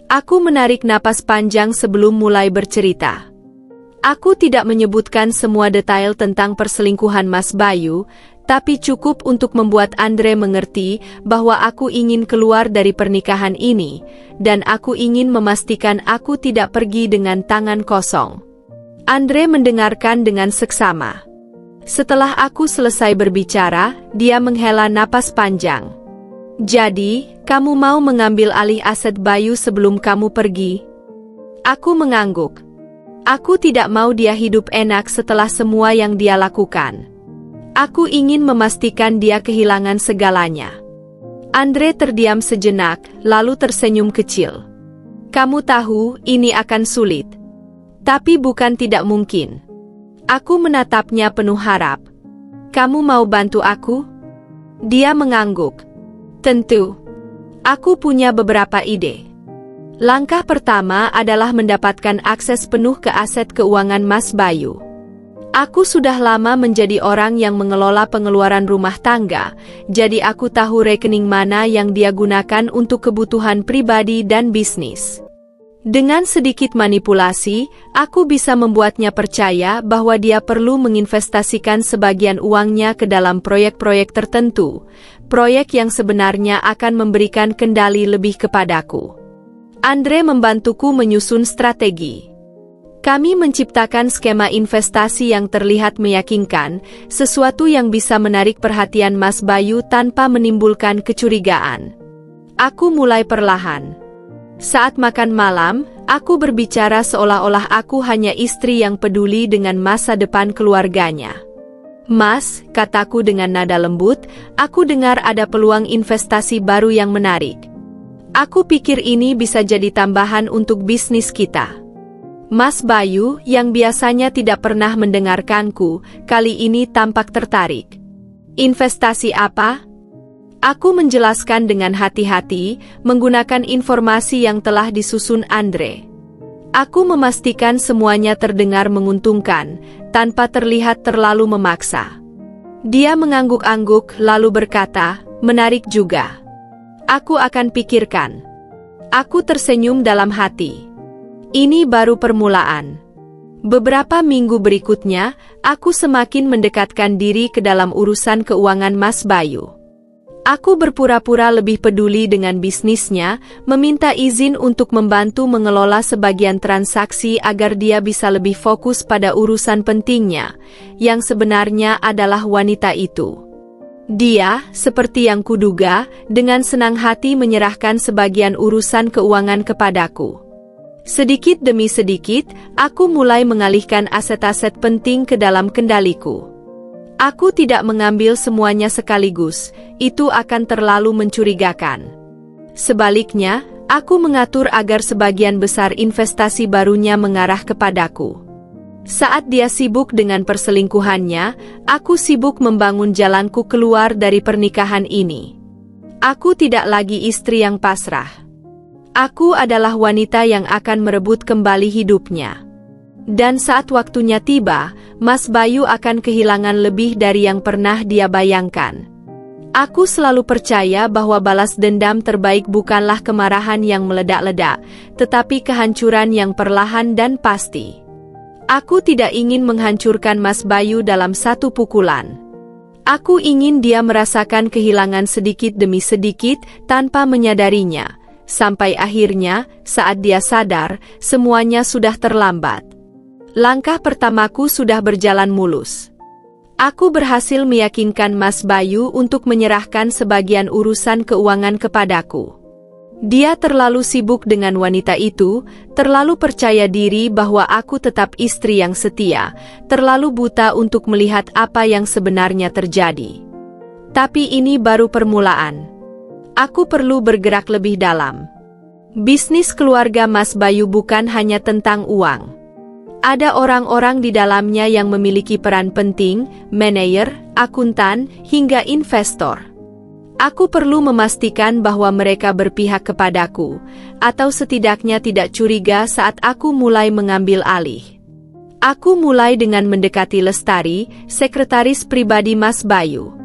Aku menarik napas panjang sebelum mulai bercerita. Aku tidak menyebutkan semua detail tentang perselingkuhan Mas Bayu, tapi cukup untuk membuat Andre mengerti bahwa aku ingin keluar dari pernikahan ini, dan aku ingin memastikan aku tidak pergi dengan tangan kosong. Andre mendengarkan dengan seksama. Setelah aku selesai berbicara, dia menghela napas panjang. "Jadi, kamu mau mengambil alih aset Bayu sebelum kamu pergi?" Aku mengangguk. Aku tidak mau dia hidup enak setelah semua yang dia lakukan. Aku ingin memastikan dia kehilangan segalanya. Andre terdiam sejenak, lalu tersenyum kecil. "Kamu tahu, ini akan sulit. Tapi bukan tidak mungkin." Aku menatapnya penuh harap. "Kamu mau bantu aku?" Dia mengangguk. "Tentu. Aku punya beberapa ide. Langkah pertama adalah mendapatkan akses penuh ke aset keuangan Mas Bayu. Aku sudah lama menjadi orang yang mengelola pengeluaran rumah tangga, jadi aku tahu rekening mana yang dia gunakan untuk kebutuhan pribadi dan bisnis. Dengan sedikit manipulasi, aku bisa membuatnya percaya bahwa dia perlu menginvestasikan sebagian uangnya ke dalam proyek-proyek tertentu, proyek yang sebenarnya akan memberikan kendali lebih kepadaku. Andre membantuku menyusun strategi. Kami menciptakan skema investasi yang terlihat meyakinkan, sesuatu yang bisa menarik perhatian Mas Bayu tanpa menimbulkan kecurigaan. Aku mulai perlahan. Saat makan malam, aku berbicara seolah-olah aku hanya istri yang peduli dengan masa depan keluarganya. "Mas," kataku dengan nada lembut, "aku dengar ada peluang investasi baru yang menarik. Aku pikir ini bisa jadi tambahan untuk bisnis kita." Mas Bayu, yang biasanya tidak pernah mendengarkanku, kali ini tampak tertarik. "Investasi apa?" Aku menjelaskan dengan hati-hati, menggunakan informasi yang telah disusun Andre. Aku memastikan semuanya terdengar menguntungkan, tanpa terlihat terlalu memaksa. Dia mengangguk-angguk lalu berkata, "Menarik juga. Aku akan pikirkan." Aku tersenyum dalam hati. Ini baru permulaan. Beberapa minggu berikutnya, aku semakin mendekatkan diri ke dalam urusan keuangan Mas Bayu. Aku berpura-pura lebih peduli dengan bisnisnya, meminta izin untuk membantu mengelola sebagian transaksi agar dia bisa lebih fokus pada urusan pentingnya, yang sebenarnya adalah wanita itu. Dia, seperti yang kuduga, dengan senang hati menyerahkan sebagian urusan keuangan kepadaku. Sedikit demi sedikit, aku mulai mengalihkan aset-aset penting ke dalam kendaliku. Aku tidak mengambil semuanya sekaligus, itu akan terlalu mencurigakan. Sebaliknya, aku mengatur agar sebagian besar investasi barunya mengarah kepadaku. Saat dia sibuk dengan perselingkuhannya, aku sibuk membangun jalanku keluar dari pernikahan ini. Aku tidak lagi istri yang pasrah. Aku adalah wanita yang akan merebut kembali hidupnya. Dan saat waktunya tiba, Mas Bayu akan kehilangan lebih dari yang pernah dia bayangkan. Aku selalu percaya bahwa balas dendam terbaik bukanlah kemarahan yang meledak-ledak, tetapi kehancuran yang perlahan dan pasti. Aku tidak ingin menghancurkan Mas Bayu dalam satu pukulan. Aku ingin dia merasakan kehilangan sedikit demi sedikit tanpa menyadarinya. Sampai akhirnya, saat dia sadar, semuanya sudah terlambat. Langkah pertamaku sudah berjalan mulus. Aku berhasil meyakinkan Mas Bayu untuk menyerahkan sebagian urusan keuangan kepadaku. Dia terlalu sibuk dengan wanita itu, terlalu percaya diri bahwa aku tetap istri yang setia, terlalu buta untuk melihat apa yang sebenarnya terjadi. Tapi ini baru permulaan. Aku perlu bergerak lebih dalam. Bisnis keluarga Mas Bayu bukan hanya tentang uang. Ada orang-orang di dalamnya yang memiliki peran penting, manajer, akuntan, hingga investor. Aku perlu memastikan bahwa mereka berpihak kepadaku, atau setidaknya tidak curiga saat aku mulai mengambil alih. Aku mulai dengan mendekati Lestari, sekretaris pribadi Mas Bayu.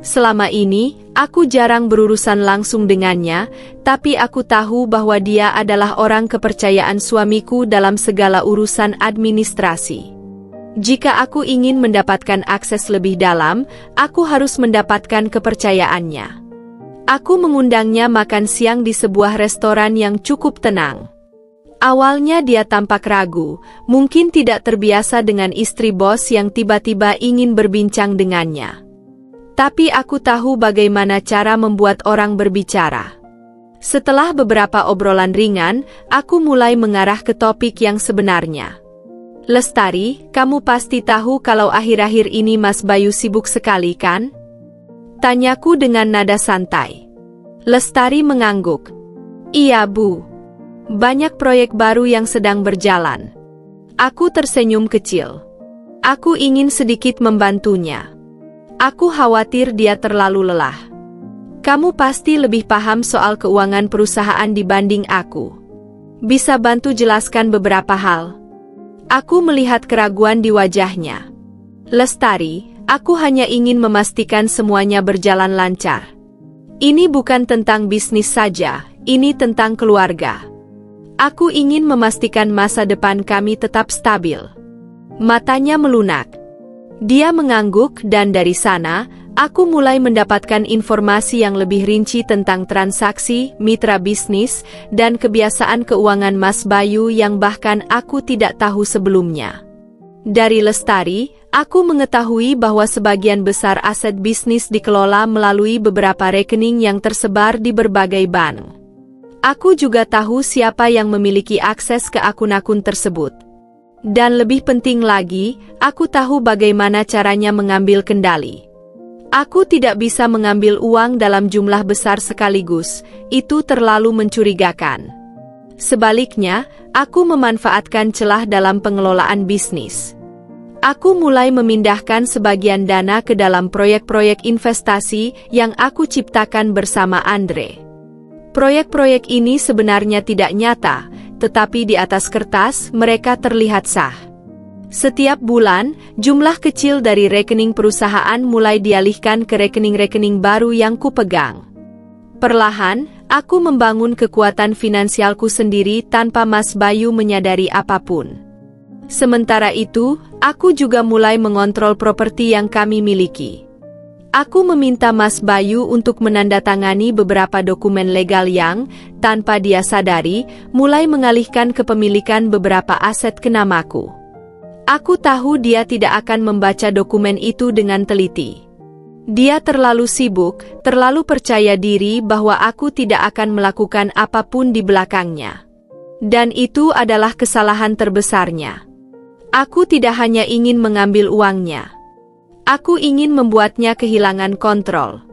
Selama ini, aku jarang berurusan langsung dengannya, tapi aku tahu bahwa dia adalah orang kepercayaan suamiku dalam segala urusan administrasi. Jika aku ingin mendapatkan akses lebih dalam, aku harus mendapatkan kepercayaannya. Aku mengundangnya makan siang di sebuah restoran yang cukup tenang. Awalnya dia tampak ragu, mungkin tidak terbiasa dengan istri bos yang tiba-tiba ingin berbincang dengannya. Tapi aku tahu bagaimana cara membuat orang berbicara. Setelah beberapa obrolan ringan, aku mulai mengarah ke topik yang sebenarnya. Lestari, kamu pasti tahu kalau akhir-akhir ini Mas Bayu sibuk sekali kan? Tanyaku dengan nada santai. Lestari mengangguk. Iya Bu. Banyak proyek baru yang sedang berjalan. Aku tersenyum kecil. Aku ingin sedikit membantunya. Aku khawatir dia terlalu lelah. Kamu pasti lebih paham soal keuangan perusahaan dibanding aku. Bisa bantu jelaskan beberapa hal? Aku melihat keraguan di wajahnya. Lestari, aku hanya ingin memastikan semuanya berjalan lancar. Ini bukan tentang bisnis saja, ini tentang keluarga. Aku ingin memastikan masa depan kami tetap stabil. Matanya melunak. Dia mengangguk dan dari sana, aku mulai mendapatkan informasi yang lebih rinci tentang transaksi, mitra bisnis, dan kebiasaan keuangan Mas Bayu yang bahkan aku tidak tahu sebelumnya. Dari Lestari, aku mengetahui bahwa sebagian besar aset bisnis dikelola melalui beberapa rekening yang tersebar di berbagai bank. Aku juga tahu siapa yang memiliki akses ke akun-akun tersebut. Dan lebih penting lagi, aku tahu bagaimana caranya mengambil kendali. Aku tidak bisa mengambil uang dalam jumlah besar sekaligus, itu terlalu mencurigakan. Sebaliknya, aku memanfaatkan celah dalam pengelolaan bisnis. Aku mulai memindahkan sebagian dana ke dalam proyek-proyek investasi yang aku ciptakan bersama Andre. Proyek-proyek ini sebenarnya tidak nyata, tetapi di atas kertas mereka terlihat sah. Setiap bulan, jumlah kecil dari rekening perusahaan mulai dialihkan ke rekening-rekening baru yang kupegang. Perlahan, aku membangun kekuatan finansialku sendiri tanpa Mas Bayu menyadari apapun. Sementara itu, aku juga mulai mengontrol properti yang kami miliki. Aku meminta Mas Bayu untuk menandatangani beberapa dokumen legal yang, tanpa dia sadari, mulai mengalihkan kepemilikan beberapa aset ke namaku. Aku tahu dia tidak akan membaca dokumen itu dengan teliti. Dia terlalu sibuk, terlalu percaya diri bahwa aku tidak akan melakukan apapun di belakangnya. Dan itu adalah kesalahan terbesarnya. Aku tidak hanya ingin mengambil uangnya. Aku ingin membuatnya kehilangan kontrol.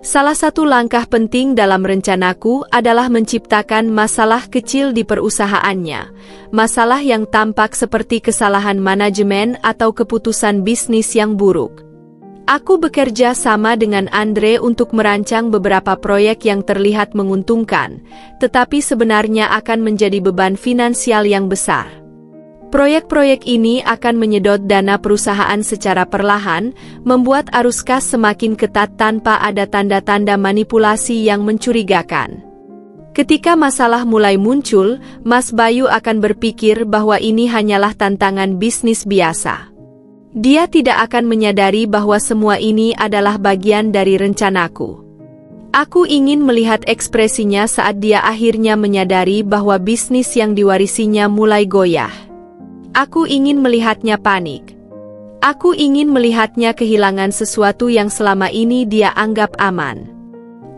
Salah satu langkah penting dalam rencanaku adalah menciptakan masalah kecil di perusahaannya. Masalah yang tampak seperti kesalahan manajemen atau keputusan bisnis yang buruk. Aku bekerja sama dengan Andre untuk merancang beberapa proyek yang terlihat menguntungkan, tetapi sebenarnya akan menjadi beban finansial yang besar. Proyek-proyek ini akan menyedot dana perusahaan secara perlahan, membuat arus kas semakin ketat tanpa ada tanda-tanda manipulasi yang mencurigakan. Ketika masalah mulai muncul, Mas Bayu akan berpikir bahwa ini hanyalah tantangan bisnis biasa. Dia tidak akan menyadari bahwa semua ini adalah bagian dari rencanaku. Aku ingin melihat ekspresinya saat dia akhirnya menyadari bahwa bisnis yang diwarisinya mulai goyah. Aku ingin melihatnya panik. Aku ingin melihatnya kehilangan sesuatu yang selama ini dia anggap aman.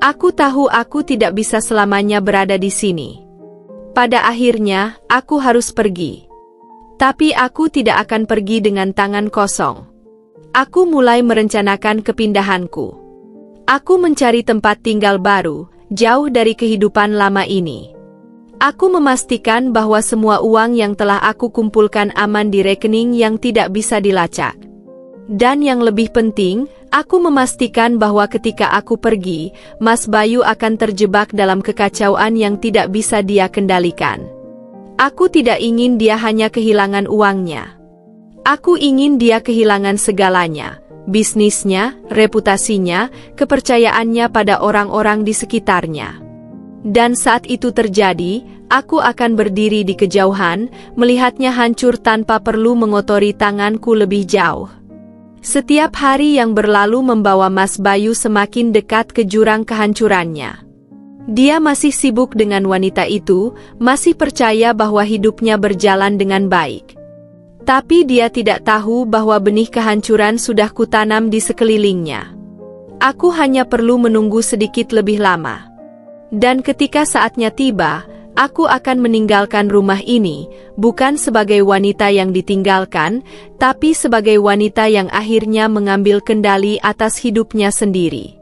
Aku tahu aku tidak bisa selamanya berada di sini. Pada akhirnya, aku harus pergi. Tapi aku tidak akan pergi dengan tangan kosong. Aku mulai merencanakan kepindahanku. Aku mencari tempat tinggal baru, jauh dari kehidupan lama ini. Aku memastikan bahwa semua uang yang telah aku kumpulkan aman di rekening yang tidak bisa dilacak. Dan yang lebih penting, aku memastikan bahwa ketika aku pergi, Mas Bayu akan terjebak dalam kekacauan yang tidak bisa dia kendalikan. Aku tidak ingin dia hanya kehilangan uangnya. Aku ingin dia kehilangan segalanya, bisnisnya, reputasinya, kepercayaannya pada orang-orang di sekitarnya. Dan saat itu terjadi, aku akan berdiri di kejauhan, melihatnya hancur tanpa perlu mengotori tanganku lebih jauh. Setiap hari yang berlalu membawa Mas Bayu semakin dekat ke jurang kehancurannya. Dia masih sibuk dengan wanita itu, masih percaya bahwa hidupnya berjalan dengan baik. Tapi dia tidak tahu bahwa benih kehancuran sudah kutanam di sekelilingnya. Aku hanya perlu menunggu sedikit lebih lama. Dan ketika saatnya tiba, aku akan meninggalkan rumah ini, bukan sebagai wanita yang ditinggalkan, tapi sebagai wanita yang akhirnya mengambil kendali atas hidupnya sendiri.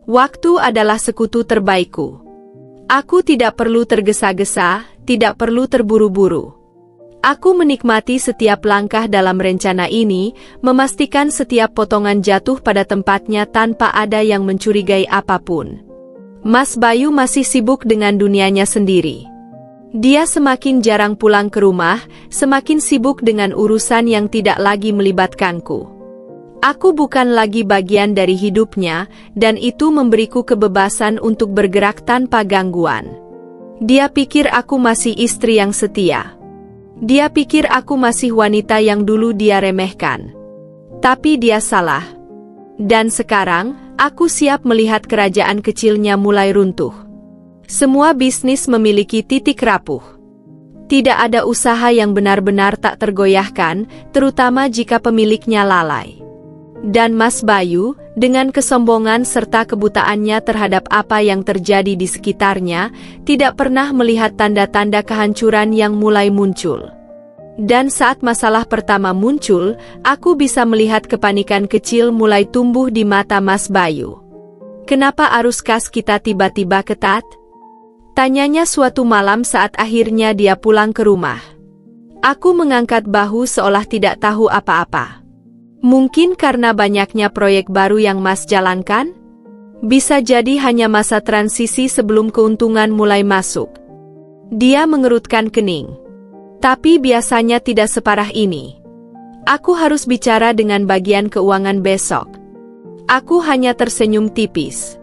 Waktu adalah sekutu terbaikku. Aku tidak perlu tergesa-gesa, tidak perlu terburu-buru. Aku menikmati setiap langkah dalam rencana ini, memastikan setiap potongan jatuh pada tempatnya tanpa ada yang mencurigai apapun. Mas Bayu masih sibuk dengan dunianya sendiri. Dia semakin jarang pulang ke rumah, semakin sibuk dengan urusan yang tidak lagi melibatkanku. Aku bukan lagi bagian dari hidupnya, dan itu memberiku kebebasan untuk bergerak tanpa gangguan. Dia pikir aku masih istri yang setia. Dia pikir aku masih wanita yang dulu dia remehkan. Tapi dia salah. Dan sekarang, aku siap melihat kerajaan kecilnya mulai runtuh. Semua bisnis memiliki titik rapuh. Tidak ada usaha yang benar-benar tak tergoyahkan, terutama jika pemiliknya lalai. Dan Mas Bayu, dengan kesombongan serta kebutaannya terhadap apa yang terjadi di sekitarnya, tidak pernah melihat tanda-tanda kehancuran yang mulai muncul. Dan saat masalah pertama muncul, aku bisa melihat kepanikan kecil mulai tumbuh di mata Mas Bayu. Kenapa arus kas kita tiba-tiba ketat? Tanyanya suatu malam saat akhirnya dia pulang ke rumah. Aku mengangkat bahu seolah tidak tahu apa-apa. Mungkin karena banyaknya proyek baru yang Mas jalankan? Bisa jadi hanya masa transisi sebelum keuntungan mulai masuk. Dia mengerutkan kening. Tapi biasanya tidak separah ini. Aku harus bicara dengan bagian keuangan besok. Aku hanya tersenyum tipis.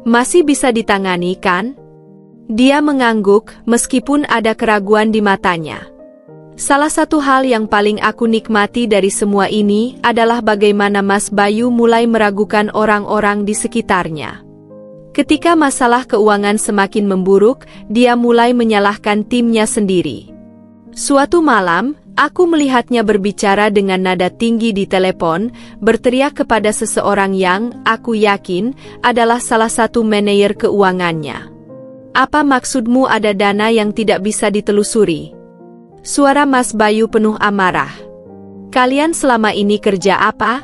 Masih bisa ditangani, kan? Dia mengangguk, meskipun ada keraguan di matanya. Salah satu hal yang paling aku nikmati dari semua ini adalah bagaimana Mas Bayu mulai meragukan orang-orang di sekitarnya. Ketika masalah keuangan semakin memburuk, dia mulai menyalahkan timnya sendiri. Suatu malam, aku melihatnya berbicara dengan nada tinggi di telepon, berteriak kepada seseorang yang, aku yakin, adalah salah satu manajer keuangannya. Apa maksudmu ada dana yang tidak bisa ditelusuri? Suara Mas Bayu penuh amarah. Kalian selama ini kerja apa?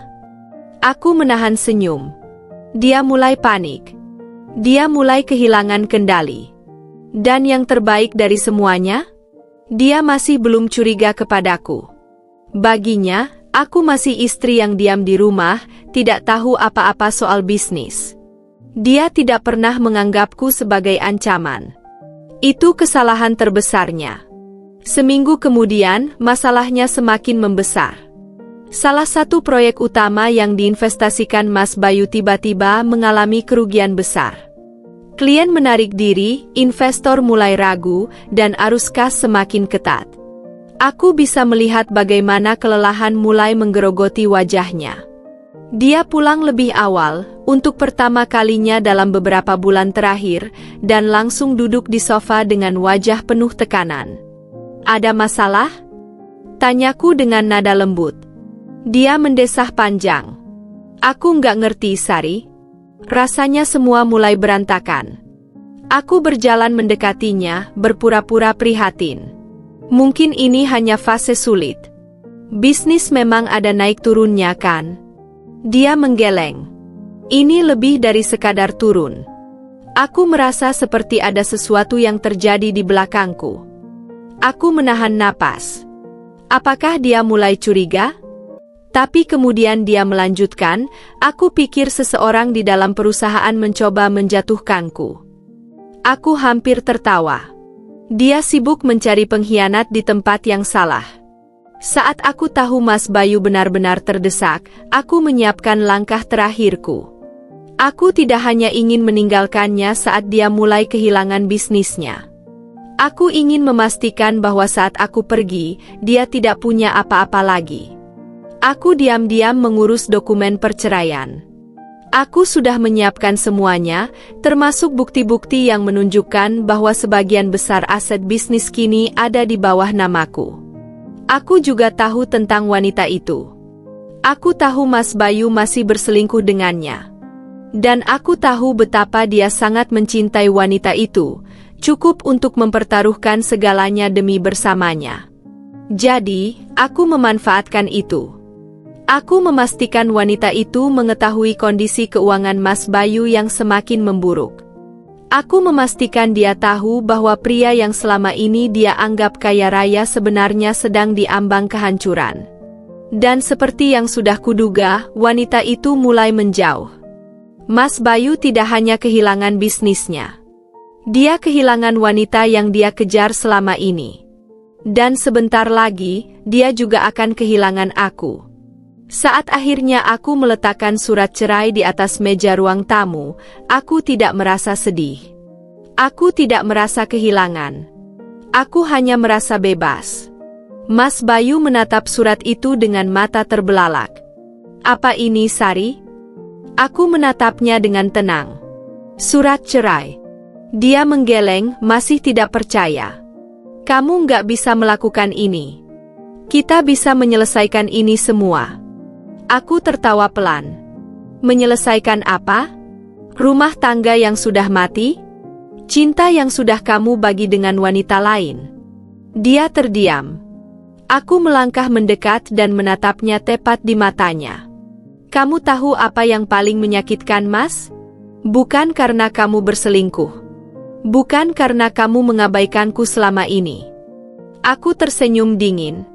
Aku menahan senyum. Dia mulai panik. Dia mulai kehilangan kendali. Dan yang terbaik dari semuanya, dia masih belum curiga kepadaku. Baginya, aku masih istri yang diam di rumah, tidak tahu apa-apa soal bisnis. Dia tidak pernah menganggapku sebagai ancaman. Itu kesalahan terbesarnya. Seminggu kemudian, masalahnya semakin membesar. Salah satu proyek utama yang diinvestasikan Mas Bayu tiba-tiba mengalami kerugian besar. Klien menarik diri, investor mulai ragu, dan arus kas semakin ketat. Aku bisa melihat bagaimana kelelahan mulai menggerogoti wajahnya. Dia pulang lebih awal, untuk pertama kalinya dalam beberapa bulan terakhir, dan langsung duduk di sofa dengan wajah penuh tekanan. Ada masalah? Tanyaku dengan nada lembut. Dia mendesah panjang. Aku nggak ngerti, Sari. Rasanya semua mulai berantakan. Aku berjalan mendekatinya, berpura-pura prihatin. Mungkin ini hanya fase sulit. Bisnis memang ada naik turunnya kan? Dia menggeleng. Ini lebih dari sekadar turun. Aku merasa seperti ada sesuatu yang terjadi di belakangku. Aku menahan napas. Apakah dia mulai curiga? Tapi kemudian dia melanjutkan, aku pikir seseorang di dalam perusahaan mencoba menjatuhkanku. Aku hampir tertawa. Dia sibuk mencari pengkhianat di tempat yang salah. Saat aku tahu Mas Bayu benar-benar terdesak, aku menyiapkan langkah terakhirku. Aku tidak hanya ingin meninggalkannya saat dia mulai kehilangan bisnisnya. Aku ingin memastikan bahwa saat aku pergi, dia tidak punya apa-apa lagi. Aku diam-diam mengurus dokumen perceraian. Aku sudah menyiapkan semuanya, termasuk bukti-bukti yang menunjukkan bahwa sebagian besar aset bisnis kini ada di bawah namaku. Aku juga tahu tentang wanita itu. Aku tahu Mas Bayu masih berselingkuh dengannya. Dan aku tahu betapa dia sangat mencintai wanita itu, cukup untuk mempertaruhkan segalanya demi bersamanya. Jadi, aku memanfaatkan itu. Aku memastikan wanita itu mengetahui kondisi keuangan Mas Bayu yang semakin memburuk. Aku memastikan dia tahu bahwa pria yang selama ini dia anggap kaya raya sebenarnya sedang diambang kehancuran. Dan seperti yang sudah kuduga, wanita itu mulai menjauh. Mas Bayu tidak hanya kehilangan bisnisnya. Dia kehilangan wanita yang dia kejar selama ini. Dan sebentar lagi, dia juga akan kehilangan aku. Saat akhirnya aku meletakkan surat cerai di atas meja ruang tamu, aku tidak merasa sedih. Aku tidak merasa kehilangan. Aku hanya merasa bebas. Mas Bayu menatap surat itu dengan mata terbelalak. Apa ini, Sari? Aku menatapnya dengan tenang. Surat cerai. Dia menggeleng, masih tidak percaya. Kamu nggak bisa melakukan ini. Kita bisa menyelesaikan ini semua. Aku tertawa pelan. Menyelesaikan apa? Rumah tangga yang sudah mati? Cinta yang sudah kamu bagi dengan wanita lain? Dia terdiam. Aku melangkah mendekat dan menatapnya tepat di matanya. Kamu tahu apa yang paling menyakitkan, Mas? Bukan karena kamu berselingkuh. Bukan karena kamu mengabaikanku selama ini. Aku tersenyum dingin.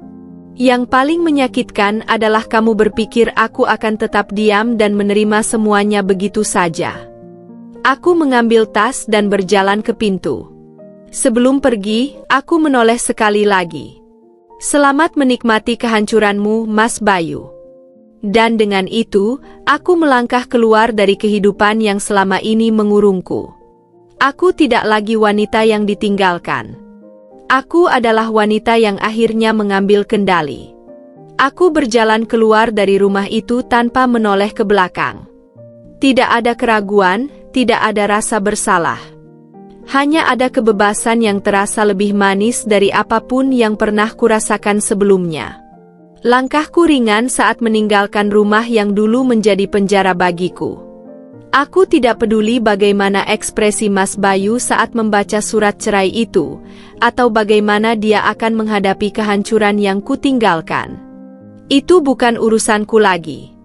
Yang paling menyakitkan adalah kamu berpikir aku akan tetap diam dan menerima semuanya begitu saja. Aku mengambil tas dan berjalan ke pintu. Sebelum pergi, aku menoleh sekali lagi. Selamat menikmati kehancuranmu, Mas Bayu. Dan dengan itu, aku melangkah keluar dari kehidupan yang selama ini mengurungku. Aku tidak lagi wanita yang ditinggalkan. Aku adalah wanita yang akhirnya mengambil kendali. Aku berjalan keluar dari rumah itu tanpa menoleh ke belakang. Tidak ada keraguan, tidak ada rasa bersalah. Hanya ada kebebasan yang terasa lebih manis dari apapun yang pernah kurasakan sebelumnya. Langkahku ringan saat meninggalkan rumah yang dulu menjadi penjara bagiku. Aku tidak peduli bagaimana ekspresi Mas Bayu saat membaca surat cerai itu, atau bagaimana dia akan menghadapi kehancuran yang kutinggalkan. Itu bukan urusanku lagi.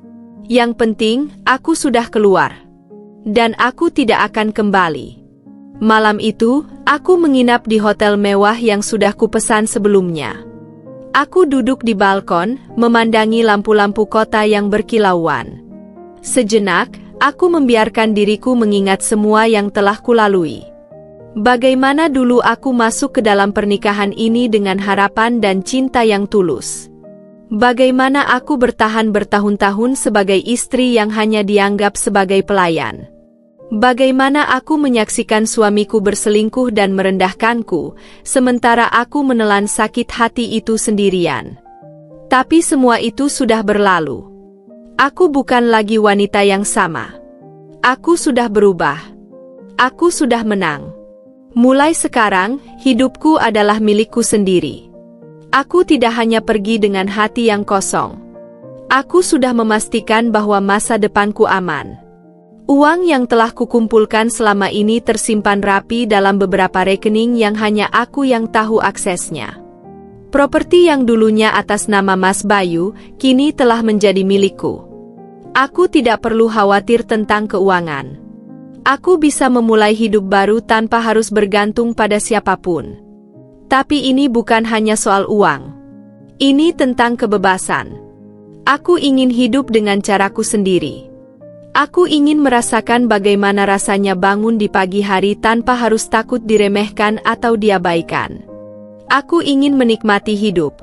Yang penting, aku sudah keluar. Dan aku tidak akan kembali. Malam itu, aku menginap di hotel mewah yang sudah kupesan sebelumnya. Aku duduk di balkon, memandangi lampu-lampu kota yang berkilauan. Sejenak, aku membiarkan diriku mengingat semua yang telah kulalui. Bagaimana dulu aku masuk ke dalam pernikahan ini dengan harapan dan cinta yang tulus. Bagaimana aku bertahan bertahun-tahun sebagai istri yang hanya dianggap sebagai pelayan. Bagaimana aku menyaksikan suamiku berselingkuh dan merendahkanku, sementara aku menelan sakit hati itu sendirian. Tapi semua itu sudah berlalu. Aku bukan lagi wanita yang sama. Aku sudah berubah. Aku sudah menang. Mulai sekarang, hidupku adalah milikku sendiri. Aku tidak hanya pergi dengan hati yang kosong. Aku sudah memastikan bahwa masa depanku aman. Uang yang telah kukumpulkan selama ini tersimpan rapi dalam beberapa rekening yang hanya aku yang tahu aksesnya. Properti yang dulunya atas nama Mas Bayu, kini telah menjadi milikku. Aku tidak perlu khawatir tentang keuangan. Aku bisa memulai hidup baru tanpa harus bergantung pada siapapun. Tapi ini bukan hanya soal uang. Ini tentang kebebasan. Aku ingin hidup dengan caraku sendiri. Aku ingin merasakan bagaimana rasanya bangun di pagi hari tanpa harus takut diremehkan atau diabaikan. Aku ingin menikmati hidup.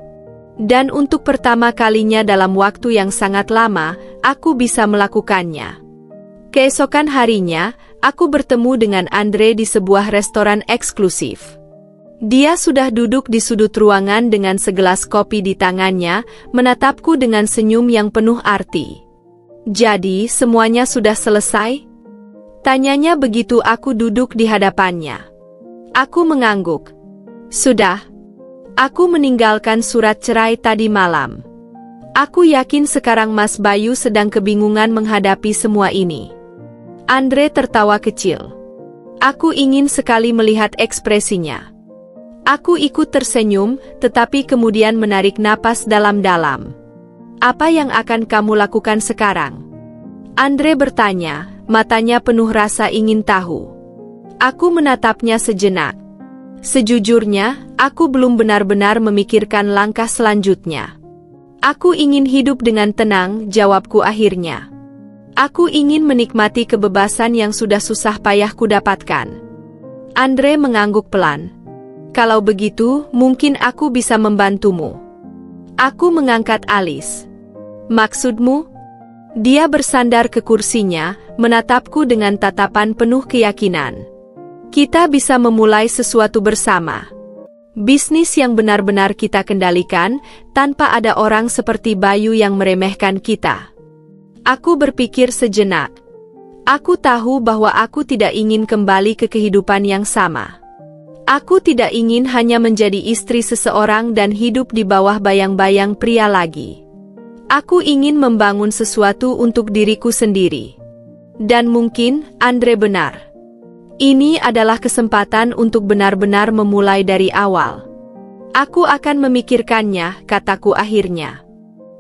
Dan untuk pertama kalinya dalam waktu yang sangat lama, aku bisa melakukannya. Keesokan harinya, aku bertemu dengan Andre di sebuah restoran eksklusif. Dia sudah duduk di sudut ruangan dengan segelas kopi di tangannya, menatapku dengan senyum yang penuh arti. "Jadi, semuanya sudah selesai?" Tanyanya begitu aku duduk di hadapannya. Aku mengangguk. "Sudah. Aku meninggalkan surat cerai tadi malam. Aku yakin sekarang Mas Bayu sedang kebingungan menghadapi semua ini." Andre tertawa kecil. Aku ingin sekali melihat ekspresinya. Aku ikut tersenyum, tetapi kemudian menarik napas dalam-dalam. "Apa yang akan kamu lakukan sekarang?" Andre bertanya, matanya penuh rasa ingin tahu. Aku menatapnya sejenak. Sejujurnya, aku belum benar-benar memikirkan langkah selanjutnya. "Aku ingin hidup dengan tenang," jawabku akhirnya. "Aku ingin menikmati kebebasan yang sudah susah payah kudapatkan." Andre mengangguk pelan. "Kalau begitu, mungkin aku bisa membantumu." Aku mengangkat alis. "Maksudmu?" Dia bersandar ke kursinya, menatapku dengan tatapan penuh keyakinan. "Kita bisa memulai sesuatu bersama. Bisnis yang benar-benar kita kendalikan, tanpa ada orang seperti Bayu yang meremehkan kita." Aku berpikir sejenak. Aku tahu bahwa aku tidak ingin kembali ke kehidupan yang sama. Aku tidak ingin hanya menjadi istri seseorang dan hidup di bawah bayang-bayang pria lagi. Aku ingin membangun sesuatu untuk diriku sendiri. Dan mungkin, Andre benar. Ini adalah kesempatan untuk benar-benar memulai dari awal. Aku akan memikirkannya, kataku akhirnya.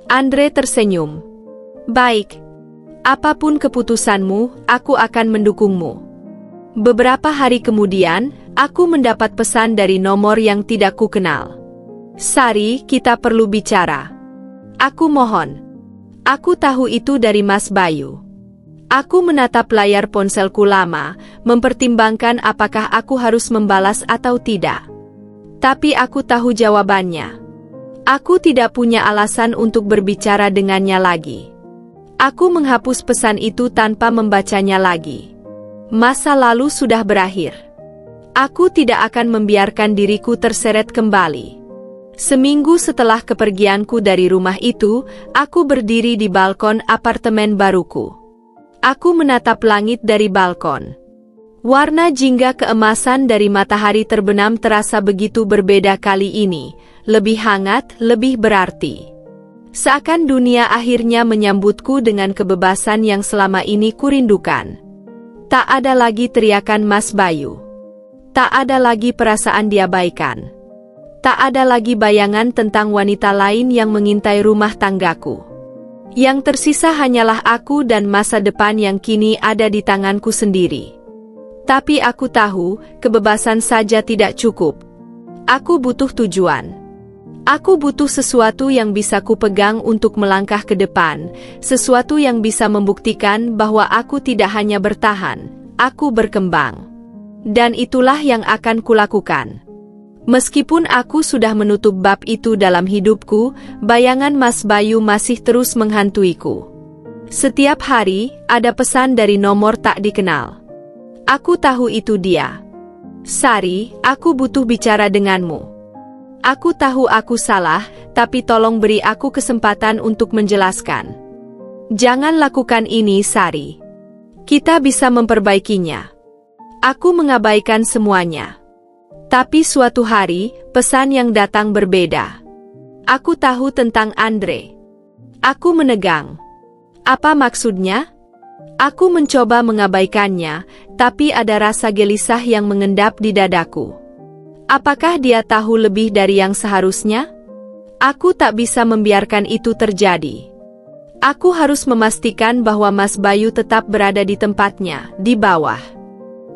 Andre tersenyum. "Baik. Apapun keputusanmu, aku akan mendukungmu." Beberapa hari kemudian, aku mendapat pesan dari nomor yang tidak kukenal. "Sari, kita perlu bicara." "Aku mohon." Aku tahu itu dari Mas Bayu. Aku menatap layar ponselku lama, mempertimbangkan apakah aku harus membalas atau tidak. Tapi aku tahu jawabannya. Aku tidak punya alasan untuk berbicara dengannya lagi. Aku menghapus pesan itu tanpa membacanya lagi. Masa lalu sudah berakhir. Aku tidak akan membiarkan diriku terseret kembali. Seminggu setelah kepergianku dari rumah itu, aku berdiri di balkon apartemen baruku. Aku menatap langit dari balkon. Warna jingga keemasan dari matahari terbenam terasa begitu berbeda kali ini, lebih hangat, lebih berarti. Seakan dunia akhirnya menyambutku dengan kebebasan yang selama ini kurindukan. Tak ada lagi teriakan Mas Bayu. Tak ada lagi perasaan diabaikan. Tak ada lagi bayangan tentang wanita lain yang mengintai rumah tanggaku. Yang tersisa hanyalah aku dan masa depan yang kini ada di tanganku sendiri. Tapi aku tahu, kebebasan saja tidak cukup. Aku butuh tujuan. Aku butuh sesuatu yang bisa kupegang untuk melangkah ke depan, sesuatu yang bisa membuktikan bahwa aku tidak hanya bertahan, aku berkembang. Dan itulah yang akan kulakukan. Meskipun aku sudah menutup bab itu dalam hidupku, bayangan Mas Bayu masih terus menghantuiku. Setiap hari, ada pesan dari nomor tak dikenal. Aku tahu itu dia. Sari, aku butuh bicara denganmu. Aku tahu aku salah, tapi tolong beri aku kesempatan untuk menjelaskan. Jangan lakukan ini, Sari. Kita bisa memperbaikinya. Aku mengabaikan semuanya. Tapi suatu hari, pesan yang datang berbeda. Aku tahu tentang Andre. Aku menegang. Apa maksudnya? Aku mencoba mengabaikannya, tapi ada rasa gelisah yang mengendap di dadaku. Apakah dia tahu lebih dari yang seharusnya? Aku tak bisa membiarkan itu terjadi. Aku harus memastikan bahwa Mas Bayu tetap berada di tempatnya, di bawah.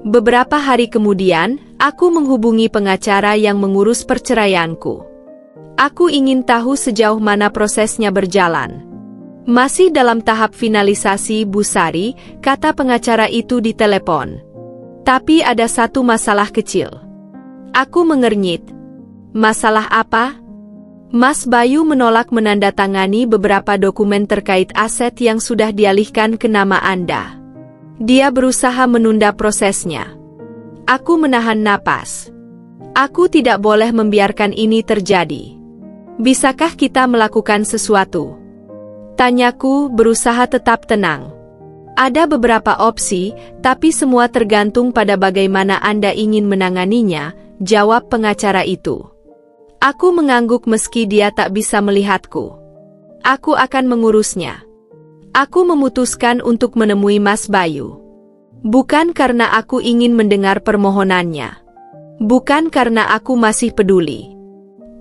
Beberapa hari kemudian, aku menghubungi pengacara yang mengurus perceraianku. Aku ingin tahu sejauh mana prosesnya berjalan. Masih dalam tahap finalisasi, Bu Sari, kata pengacara itu di telepon. Tapi ada satu masalah kecil. Aku mengernyit. Masalah apa? Mas Bayu menolak menandatangani beberapa dokumen terkait aset yang sudah dialihkan ke nama Anda. Dia berusaha menunda prosesnya. Aku menahan napas. Aku tidak boleh membiarkan ini terjadi. Bisakah kita melakukan sesuatu? Tanyaku, berusaha tetap tenang. Ada beberapa opsi, tapi semua tergantung pada bagaimana Anda ingin menanganinya, jawab pengacara itu. Aku mengangguk meski dia tak bisa melihatku. Aku akan mengurusnya. Aku memutuskan untuk menemui Mas Bayu. Bukan karena aku ingin mendengar permohonannya. Bukan karena aku masih peduli.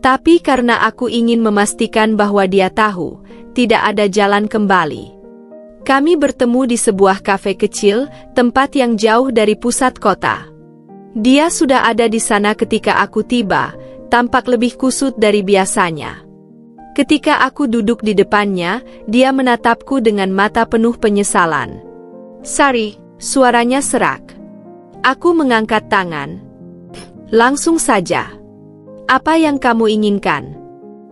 Tapi karena aku ingin memastikan bahwa dia tahu, tidak ada jalan kembali. Kami bertemu di sebuah kafe kecil, tempat yang jauh dari pusat kota. Dia sudah ada di sana ketika aku tiba, tampak lebih kusut dari biasanya. Ketika aku duduk di depannya, dia menatapku dengan mata penuh penyesalan. Sari, suaranya serak. Aku mengangkat tangan. Langsung saja. Apa yang kamu inginkan?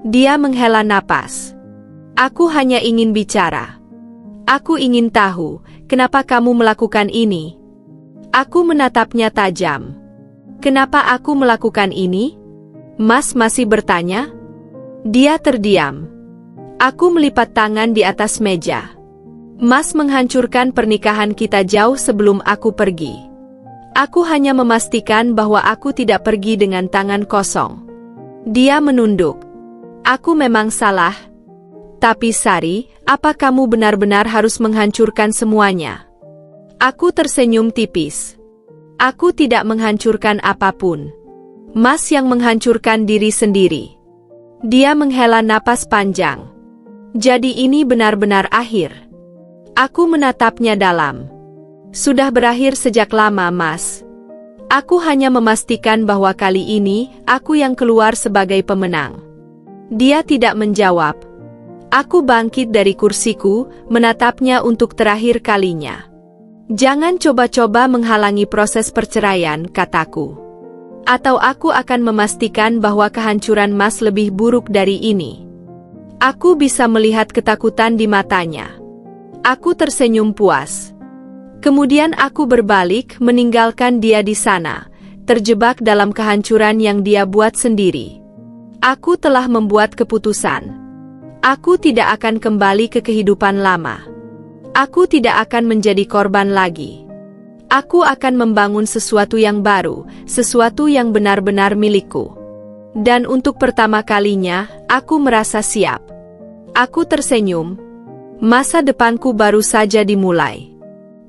Dia menghela napas. Aku hanya ingin bicara. Aku ingin tahu, kenapa kamu melakukan ini? Aku menatapnya tajam. Kenapa aku melakukan ini? Mas masih bertanya? Dia terdiam. Aku melipat tangan di atas meja. Mas menghancurkan pernikahan kita jauh sebelum aku pergi. Aku hanya memastikan bahwa aku tidak pergi dengan tangan kosong. Dia menunduk. Aku memang salah. Tapi Sari, apa kamu benar-benar harus menghancurkan semuanya? Aku tersenyum tipis. Aku tidak menghancurkan apapun. Mas yang menghancurkan diri sendiri. Dia menghela napas panjang. Jadi ini benar-benar akhir. Aku menatapnya dalam. Sudah berakhir sejak lama, Mas. Aku hanya memastikan bahwa kali ini, aku yang keluar sebagai pemenang. Dia tidak menjawab. Aku bangkit dari kursiku, menatapnya untuk terakhir kalinya. Jangan coba-coba menghalangi proses perceraian, kataku. Atau aku akan memastikan bahwa kehancuran Mas lebih buruk dari ini. Aku bisa melihat ketakutan di matanya. Aku tersenyum puas. Kemudian aku berbalik, meninggalkan dia di sana, terjebak dalam kehancuran yang dia buat sendiri. Aku telah membuat keputusan. Aku tidak akan kembali ke kehidupan lama. Aku tidak akan menjadi korban lagi. Aku akan membangun sesuatu yang baru, sesuatu yang benar-benar milikku. Dan untuk pertama kalinya, aku merasa siap. Aku tersenyum. Masa depanku baru saja dimulai.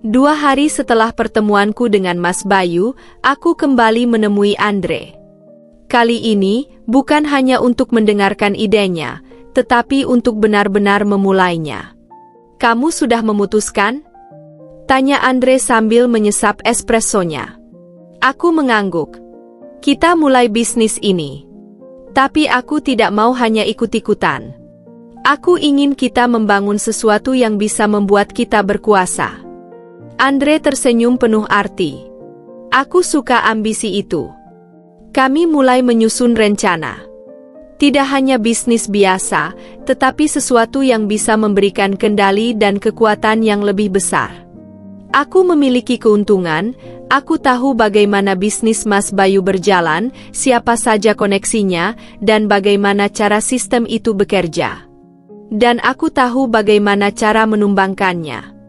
2 hari setelah pertemuanku dengan Mas Bayu, aku kembali menemui Andre. Kali ini, bukan hanya untuk mendengarkan idenya, tetapi untuk benar-benar memulainya. "Kamu sudah memutuskan?" tanya Andre sambil menyesap espressonya. Aku mengangguk. "Kita mulai bisnis ini. Tapi aku tidak mau hanya ikut-ikutan. Aku ingin kita membangun sesuatu yang bisa membuat kita berkuasa." Andre tersenyum penuh arti. "Aku suka ambisi itu." Kami mulai menyusun rencana. Tidak hanya bisnis biasa, tetapi sesuatu yang bisa memberikan kendali dan kekuatan yang lebih besar. Aku memiliki keuntungan, aku tahu bagaimana bisnis Mas Bayu berjalan, siapa saja koneksinya, dan bagaimana cara sistem itu bekerja. Dan aku tahu bagaimana cara menumbangkannya.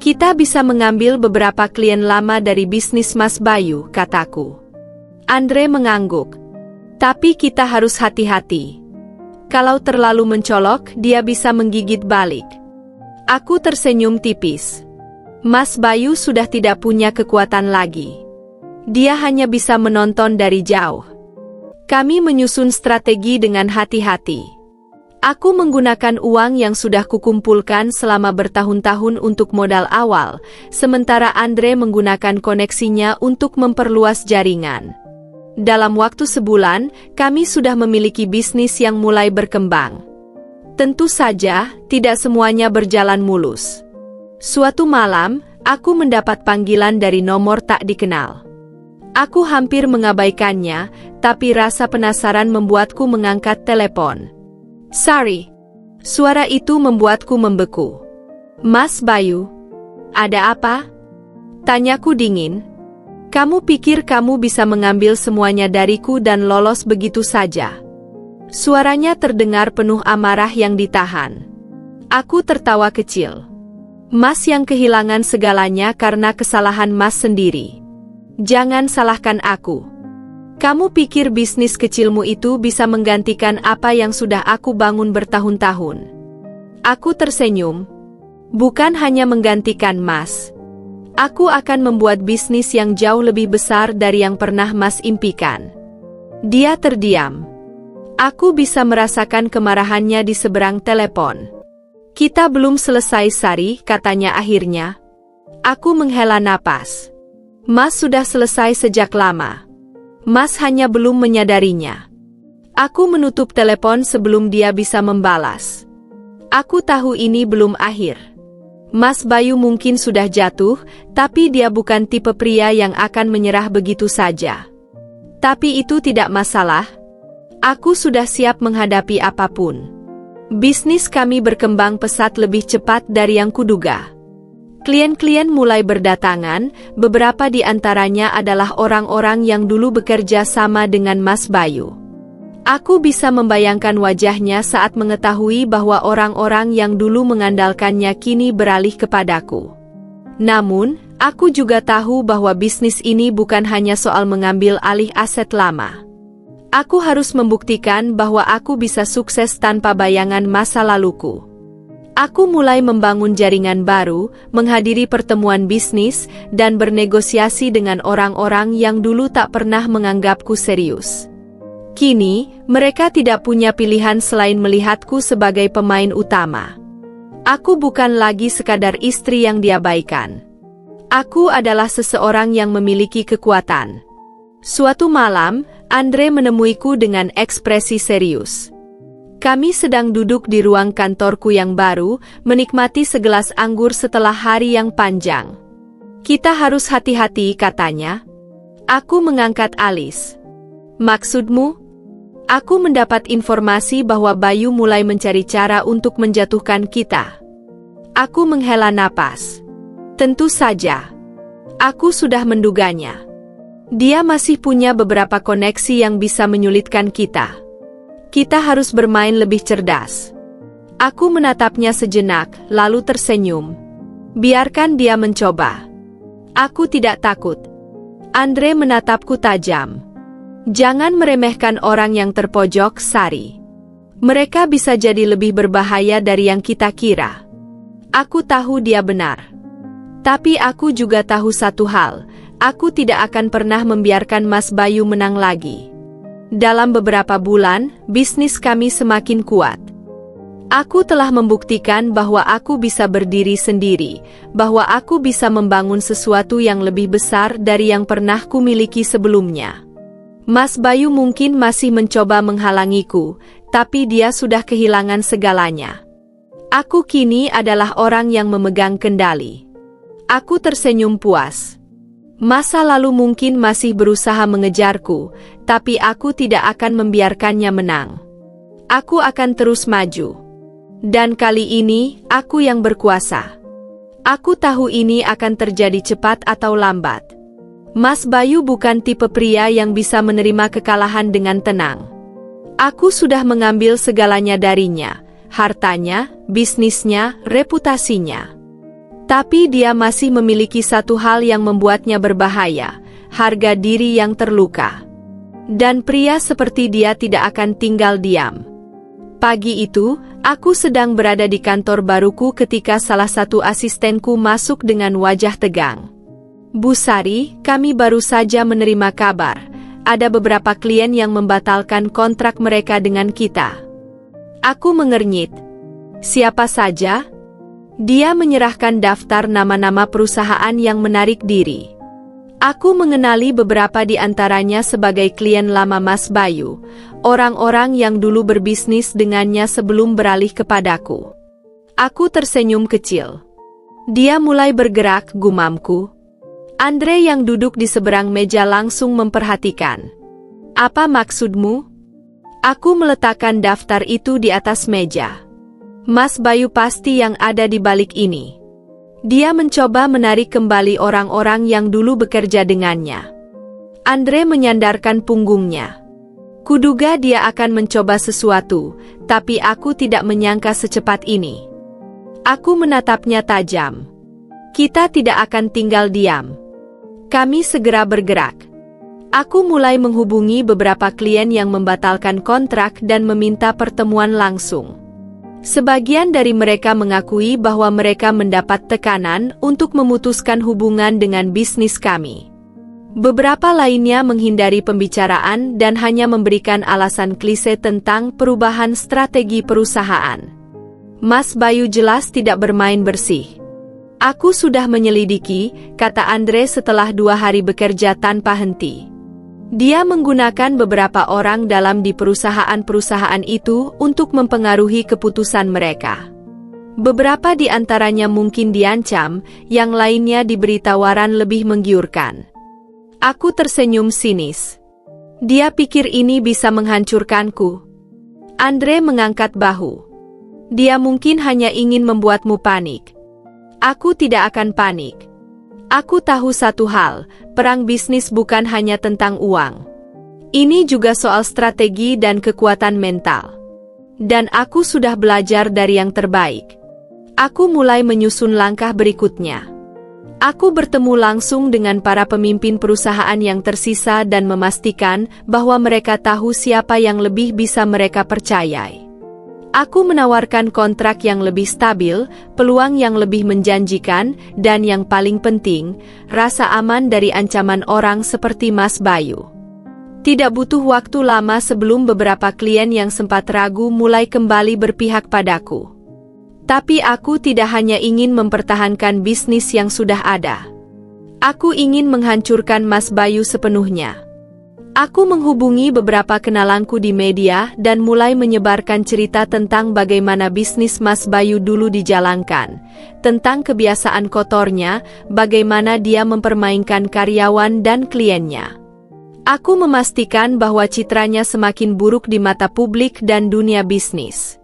"Kita bisa mengambil beberapa klien lama dari bisnis Mas Bayu," kataku. Andre mengangguk. "Tapi kita harus hati-hati. Kalau terlalu mencolok, dia bisa menggigit balik." Aku tersenyum tipis. Mas Bayu sudah tidak punya kekuatan lagi. Dia hanya bisa menonton dari jauh. Kami menyusun strategi dengan hati-hati. Aku menggunakan uang yang sudah kukumpulkan selama bertahun-tahun untuk modal awal, sementara Andre menggunakan koneksinya untuk memperluas jaringan. Dalam waktu sebulan, kami sudah memiliki bisnis yang mulai berkembang. Tentu saja, tidak semuanya berjalan mulus. Suatu malam, aku mendapat panggilan dari nomor tak dikenal. Aku hampir mengabaikannya, tapi rasa penasaran membuatku mengangkat telepon. "Sorry." Suara itu membuatku membeku. "Mas Bayu, ada apa?" tanyaku dingin. "Kamu pikir kamu bisa mengambil semuanya dariku dan lolos begitu saja?" Suaranya terdengar penuh amarah yang ditahan. Aku tertawa kecil. "Mas yang kehilangan segalanya karena kesalahan Mas sendiri. Jangan salahkan aku. Kamu pikir bisnis kecilmu itu bisa menggantikan apa yang sudah aku bangun bertahun-tahun?" Aku tersenyum. "Bukan hanya menggantikan Mas. Aku akan membuat bisnis yang jauh lebih besar dari yang pernah Mas impikan." Dia terdiam. Aku bisa merasakan kemarahannya di seberang telepon. "Kita belum selesai, Sari," katanya akhirnya. Aku menghela napas. "Mas sudah selesai sejak lama. Mas hanya belum menyadarinya." Aku menutup telepon sebelum dia bisa membalas. Aku tahu ini belum akhir. Mas Bayu mungkin sudah jatuh, tapi dia bukan tipe pria yang akan menyerah begitu saja. Tapi itu tidak masalah. Aku sudah siap menghadapi apapun. Bisnis kami berkembang pesat lebih cepat dari yang kuduga. Klien-klien mulai berdatangan, beberapa di antaranya adalah orang-orang yang dulu bekerja sama dengan Mas Bayu. Aku bisa membayangkan wajahnya saat mengetahui bahwa orang-orang yang dulu mengandalkannya kini beralih kepadaku. Namun, aku juga tahu bahwa bisnis ini bukan hanya soal mengambil alih aset lama. Aku harus membuktikan bahwa aku bisa sukses tanpa bayangan masa laluku. Aku mulai membangun jaringan baru, menghadiri pertemuan bisnis, dan bernegosiasi dengan orang-orang yang dulu tak pernah menganggapku serius. Kini, mereka tidak punya pilihan selain melihatku sebagai pemain utama. Aku bukan lagi sekadar istri yang diabaikan. Aku adalah seseorang yang memiliki kekuatan. Suatu malam, Andre menemuiku dengan ekspresi serius. Kami sedang duduk di ruang kantorku yang baru, menikmati segelas anggur setelah hari yang panjang. "Kita harus hati-hati," katanya. Aku mengangkat alis. "Maksudmu?" "Aku mendapat informasi bahwa Bayu mulai mencari cara untuk menjatuhkan kita." Aku menghela napas. Tentu saja. Aku sudah menduganya. Dia masih punya beberapa koneksi yang bisa menyulitkan kita. Kita harus bermain lebih cerdas. Aku menatapnya sejenak, lalu tersenyum. Biarkan dia mencoba. Aku tidak takut. Andre menatapku tajam. Jangan meremehkan orang yang terpojok, Sari. Mereka bisa jadi lebih berbahaya dari yang kita kira. Aku tahu dia benar. Tapi aku juga tahu satu hal, aku tidak akan pernah membiarkan Mas Bayu menang lagi. Dalam beberapa bulan, bisnis kami semakin kuat. Aku telah membuktikan bahwa aku bisa berdiri sendiri, bahwa aku bisa membangun sesuatu yang lebih besar dari yang pernah kumiliki sebelumnya. Mas Bayu mungkin masih mencoba menghalangiku, tapi dia sudah kehilangan segalanya. Aku kini adalah orang yang memegang kendali. Aku tersenyum puas. Masa lalu mungkin masih berusaha mengejarku, tapi aku tidak akan membiarkannya menang. Aku akan terus maju. Dan kali ini, aku yang berkuasa. Aku tahu ini akan terjadi cepat atau lambat. Mas Bayu bukan tipe pria yang bisa menerima kekalahan dengan tenang. Aku sudah mengambil segalanya darinya, hartanya, bisnisnya, reputasinya. Tapi dia masih memiliki satu hal yang membuatnya berbahaya, harga diri yang terluka. Dan pria seperti dia tidak akan tinggal diam. Pagi itu, aku sedang berada di kantor baruku ketika salah satu asistenku masuk dengan wajah tegang. Bu Sari, kami baru saja menerima kabar. Ada beberapa klien yang membatalkan kontrak mereka dengan kita. Aku mengernyit. Siapa saja? Dia menyerahkan daftar nama-nama perusahaan yang menarik diri. Aku mengenali beberapa di antaranya sebagai klien lama Mas Bayu, orang-orang yang dulu berbisnis dengannya sebelum beralih kepadaku. Aku tersenyum kecil. Dia mulai bergerak, gumamku. Andre yang duduk di seberang meja langsung memperhatikan. Apa maksudmu? Aku meletakkan daftar itu di atas meja. Mas Bayu pasti yang ada di balik ini. Dia mencoba menarik kembali orang-orang yang dulu bekerja dengannya. Andre menyandarkan punggungnya. Kuduga dia akan mencoba sesuatu, tapi aku tidak menyangka secepat ini. Aku menatapnya tajam. Kita tidak akan tinggal diam. Kami segera bergerak. Aku mulai menghubungi beberapa klien yang membatalkan kontrak dan meminta pertemuan langsung. Sebagian dari mereka mengakui bahwa mereka mendapat tekanan untuk memutuskan hubungan dengan bisnis kami. Beberapa lainnya menghindari pembicaraan dan hanya memberikan alasan klise tentang perubahan strategi perusahaan. Mas Bayu jelas tidak bermain bersih. Aku sudah menyelidiki, kata Andre setelah 2 hari bekerja tanpa henti. Dia menggunakan beberapa orang dalam di perusahaan-perusahaan itu untuk mempengaruhi keputusan mereka. Beberapa di antaranya mungkin diancam, yang lainnya diberi tawaran lebih menggiurkan. Aku tersenyum sinis. Dia pikir ini bisa menghancurkanku. Andre mengangkat bahu. Dia mungkin hanya ingin membuatmu panik. Aku tidak akan panik. Aku tahu satu hal, perang bisnis bukan hanya tentang uang. Ini juga soal strategi dan kekuatan mental. Dan aku sudah belajar dari yang terbaik. Aku mulai menyusun langkah berikutnya. Aku bertemu langsung dengan para pemimpin perusahaan yang tersisa dan memastikan bahwa mereka tahu siapa yang lebih bisa mereka percayai. Aku menawarkan kontrak yang lebih stabil, peluang yang lebih menjanjikan, dan yang paling penting, rasa aman dari ancaman orang seperti Mas Bayu. Tidak butuh waktu lama sebelum beberapa klien yang sempat ragu mulai kembali berpihak padaku. Tapi aku tidak hanya ingin mempertahankan bisnis yang sudah ada. Aku ingin menghancurkan Mas Bayu sepenuhnya. Aku menghubungi beberapa kenalanku di media dan mulai menyebarkan cerita tentang bagaimana bisnis Mas Bayu dulu dijalankan, tentang kebiasaan kotornya, bagaimana dia mempermainkan karyawan dan kliennya. Aku memastikan bahwa citranya semakin buruk di mata publik dan dunia bisnis.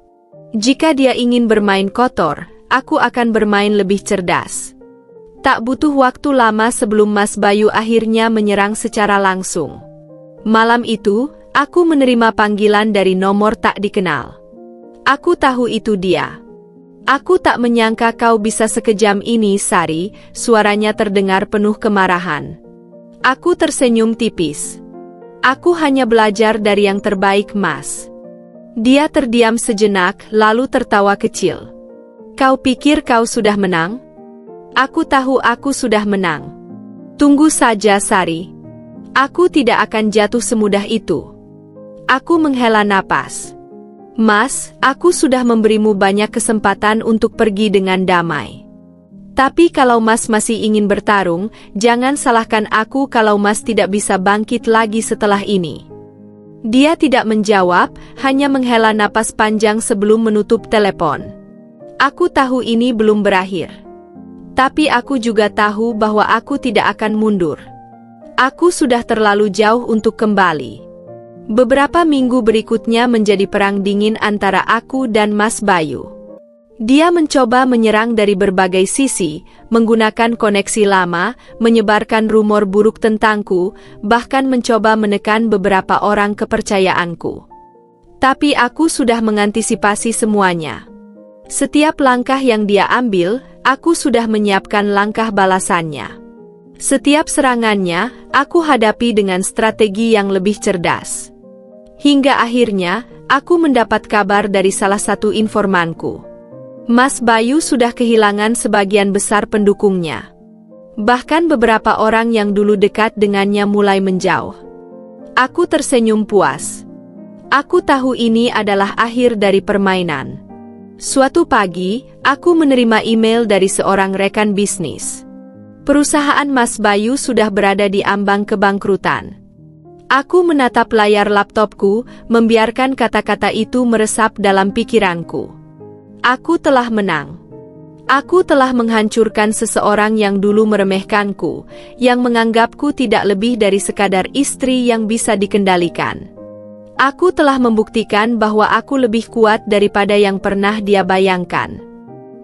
Jika dia ingin bermain kotor, aku akan bermain lebih cerdas. Tak butuh waktu lama sebelum Mas Bayu akhirnya menyerang secara langsung. Malam itu, aku menerima panggilan dari nomor tak dikenal. Aku tahu itu dia. Aku tak menyangka kau bisa sekejam ini, Sari, suaranya terdengar penuh kemarahan. Aku tersenyum tipis. Aku hanya belajar dari yang terbaik, Mas. Dia terdiam sejenak, lalu tertawa kecil. Kau pikir kau sudah menang? Aku tahu aku sudah menang. Tunggu saja, Sari. Aku tidak akan jatuh semudah itu. Aku menghela napas. Mas, aku sudah memberimu banyak kesempatan untuk pergi dengan damai. Tapi kalau Mas masih ingin bertarung, jangan salahkan aku kalau Mas tidak bisa bangkit lagi setelah ini. Dia tidak menjawab, hanya menghela napas panjang sebelum menutup telepon. Aku tahu ini belum berakhir. Tapi aku juga tahu bahwa aku tidak akan mundur. Aku sudah terlalu jauh untuk kembali. Beberapa minggu berikutnya menjadi perang dingin antara aku dan Mas Bayu. Dia mencoba menyerang dari berbagai sisi, menggunakan koneksi lama, menyebarkan rumor buruk tentangku, bahkan mencoba menekan beberapa orang kepercayaanku. Tapi aku sudah mengantisipasi semuanya. Setiap langkah yang dia ambil, aku sudah menyiapkan langkah balasannya. Setiap serangannya, aku hadapi dengan strategi yang lebih cerdas. Hingga akhirnya, aku mendapat kabar dari salah satu informanku. Mas Bayu sudah kehilangan sebagian besar pendukungnya. Bahkan beberapa orang yang dulu dekat dengannya mulai menjauh. Aku tersenyum puas. Aku tahu ini adalah akhir dari permainan. Suatu pagi, aku menerima email dari seorang rekan bisnis. Perusahaan Mas Bayu sudah berada di ambang kebangkrutan. Aku menatap layar laptopku, membiarkan kata-kata itu meresap dalam pikiranku. Aku telah menang. Aku telah menghancurkan seseorang yang dulu meremehkanku, yang menganggapku tidak lebih dari sekadar istri yang bisa dikendalikan. Aku telah membuktikan bahwa aku lebih kuat daripada yang pernah dia bayangkan.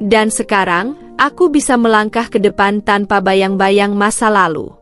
Dan sekarang, aku bisa melangkah ke depan tanpa bayang-bayang masa lalu.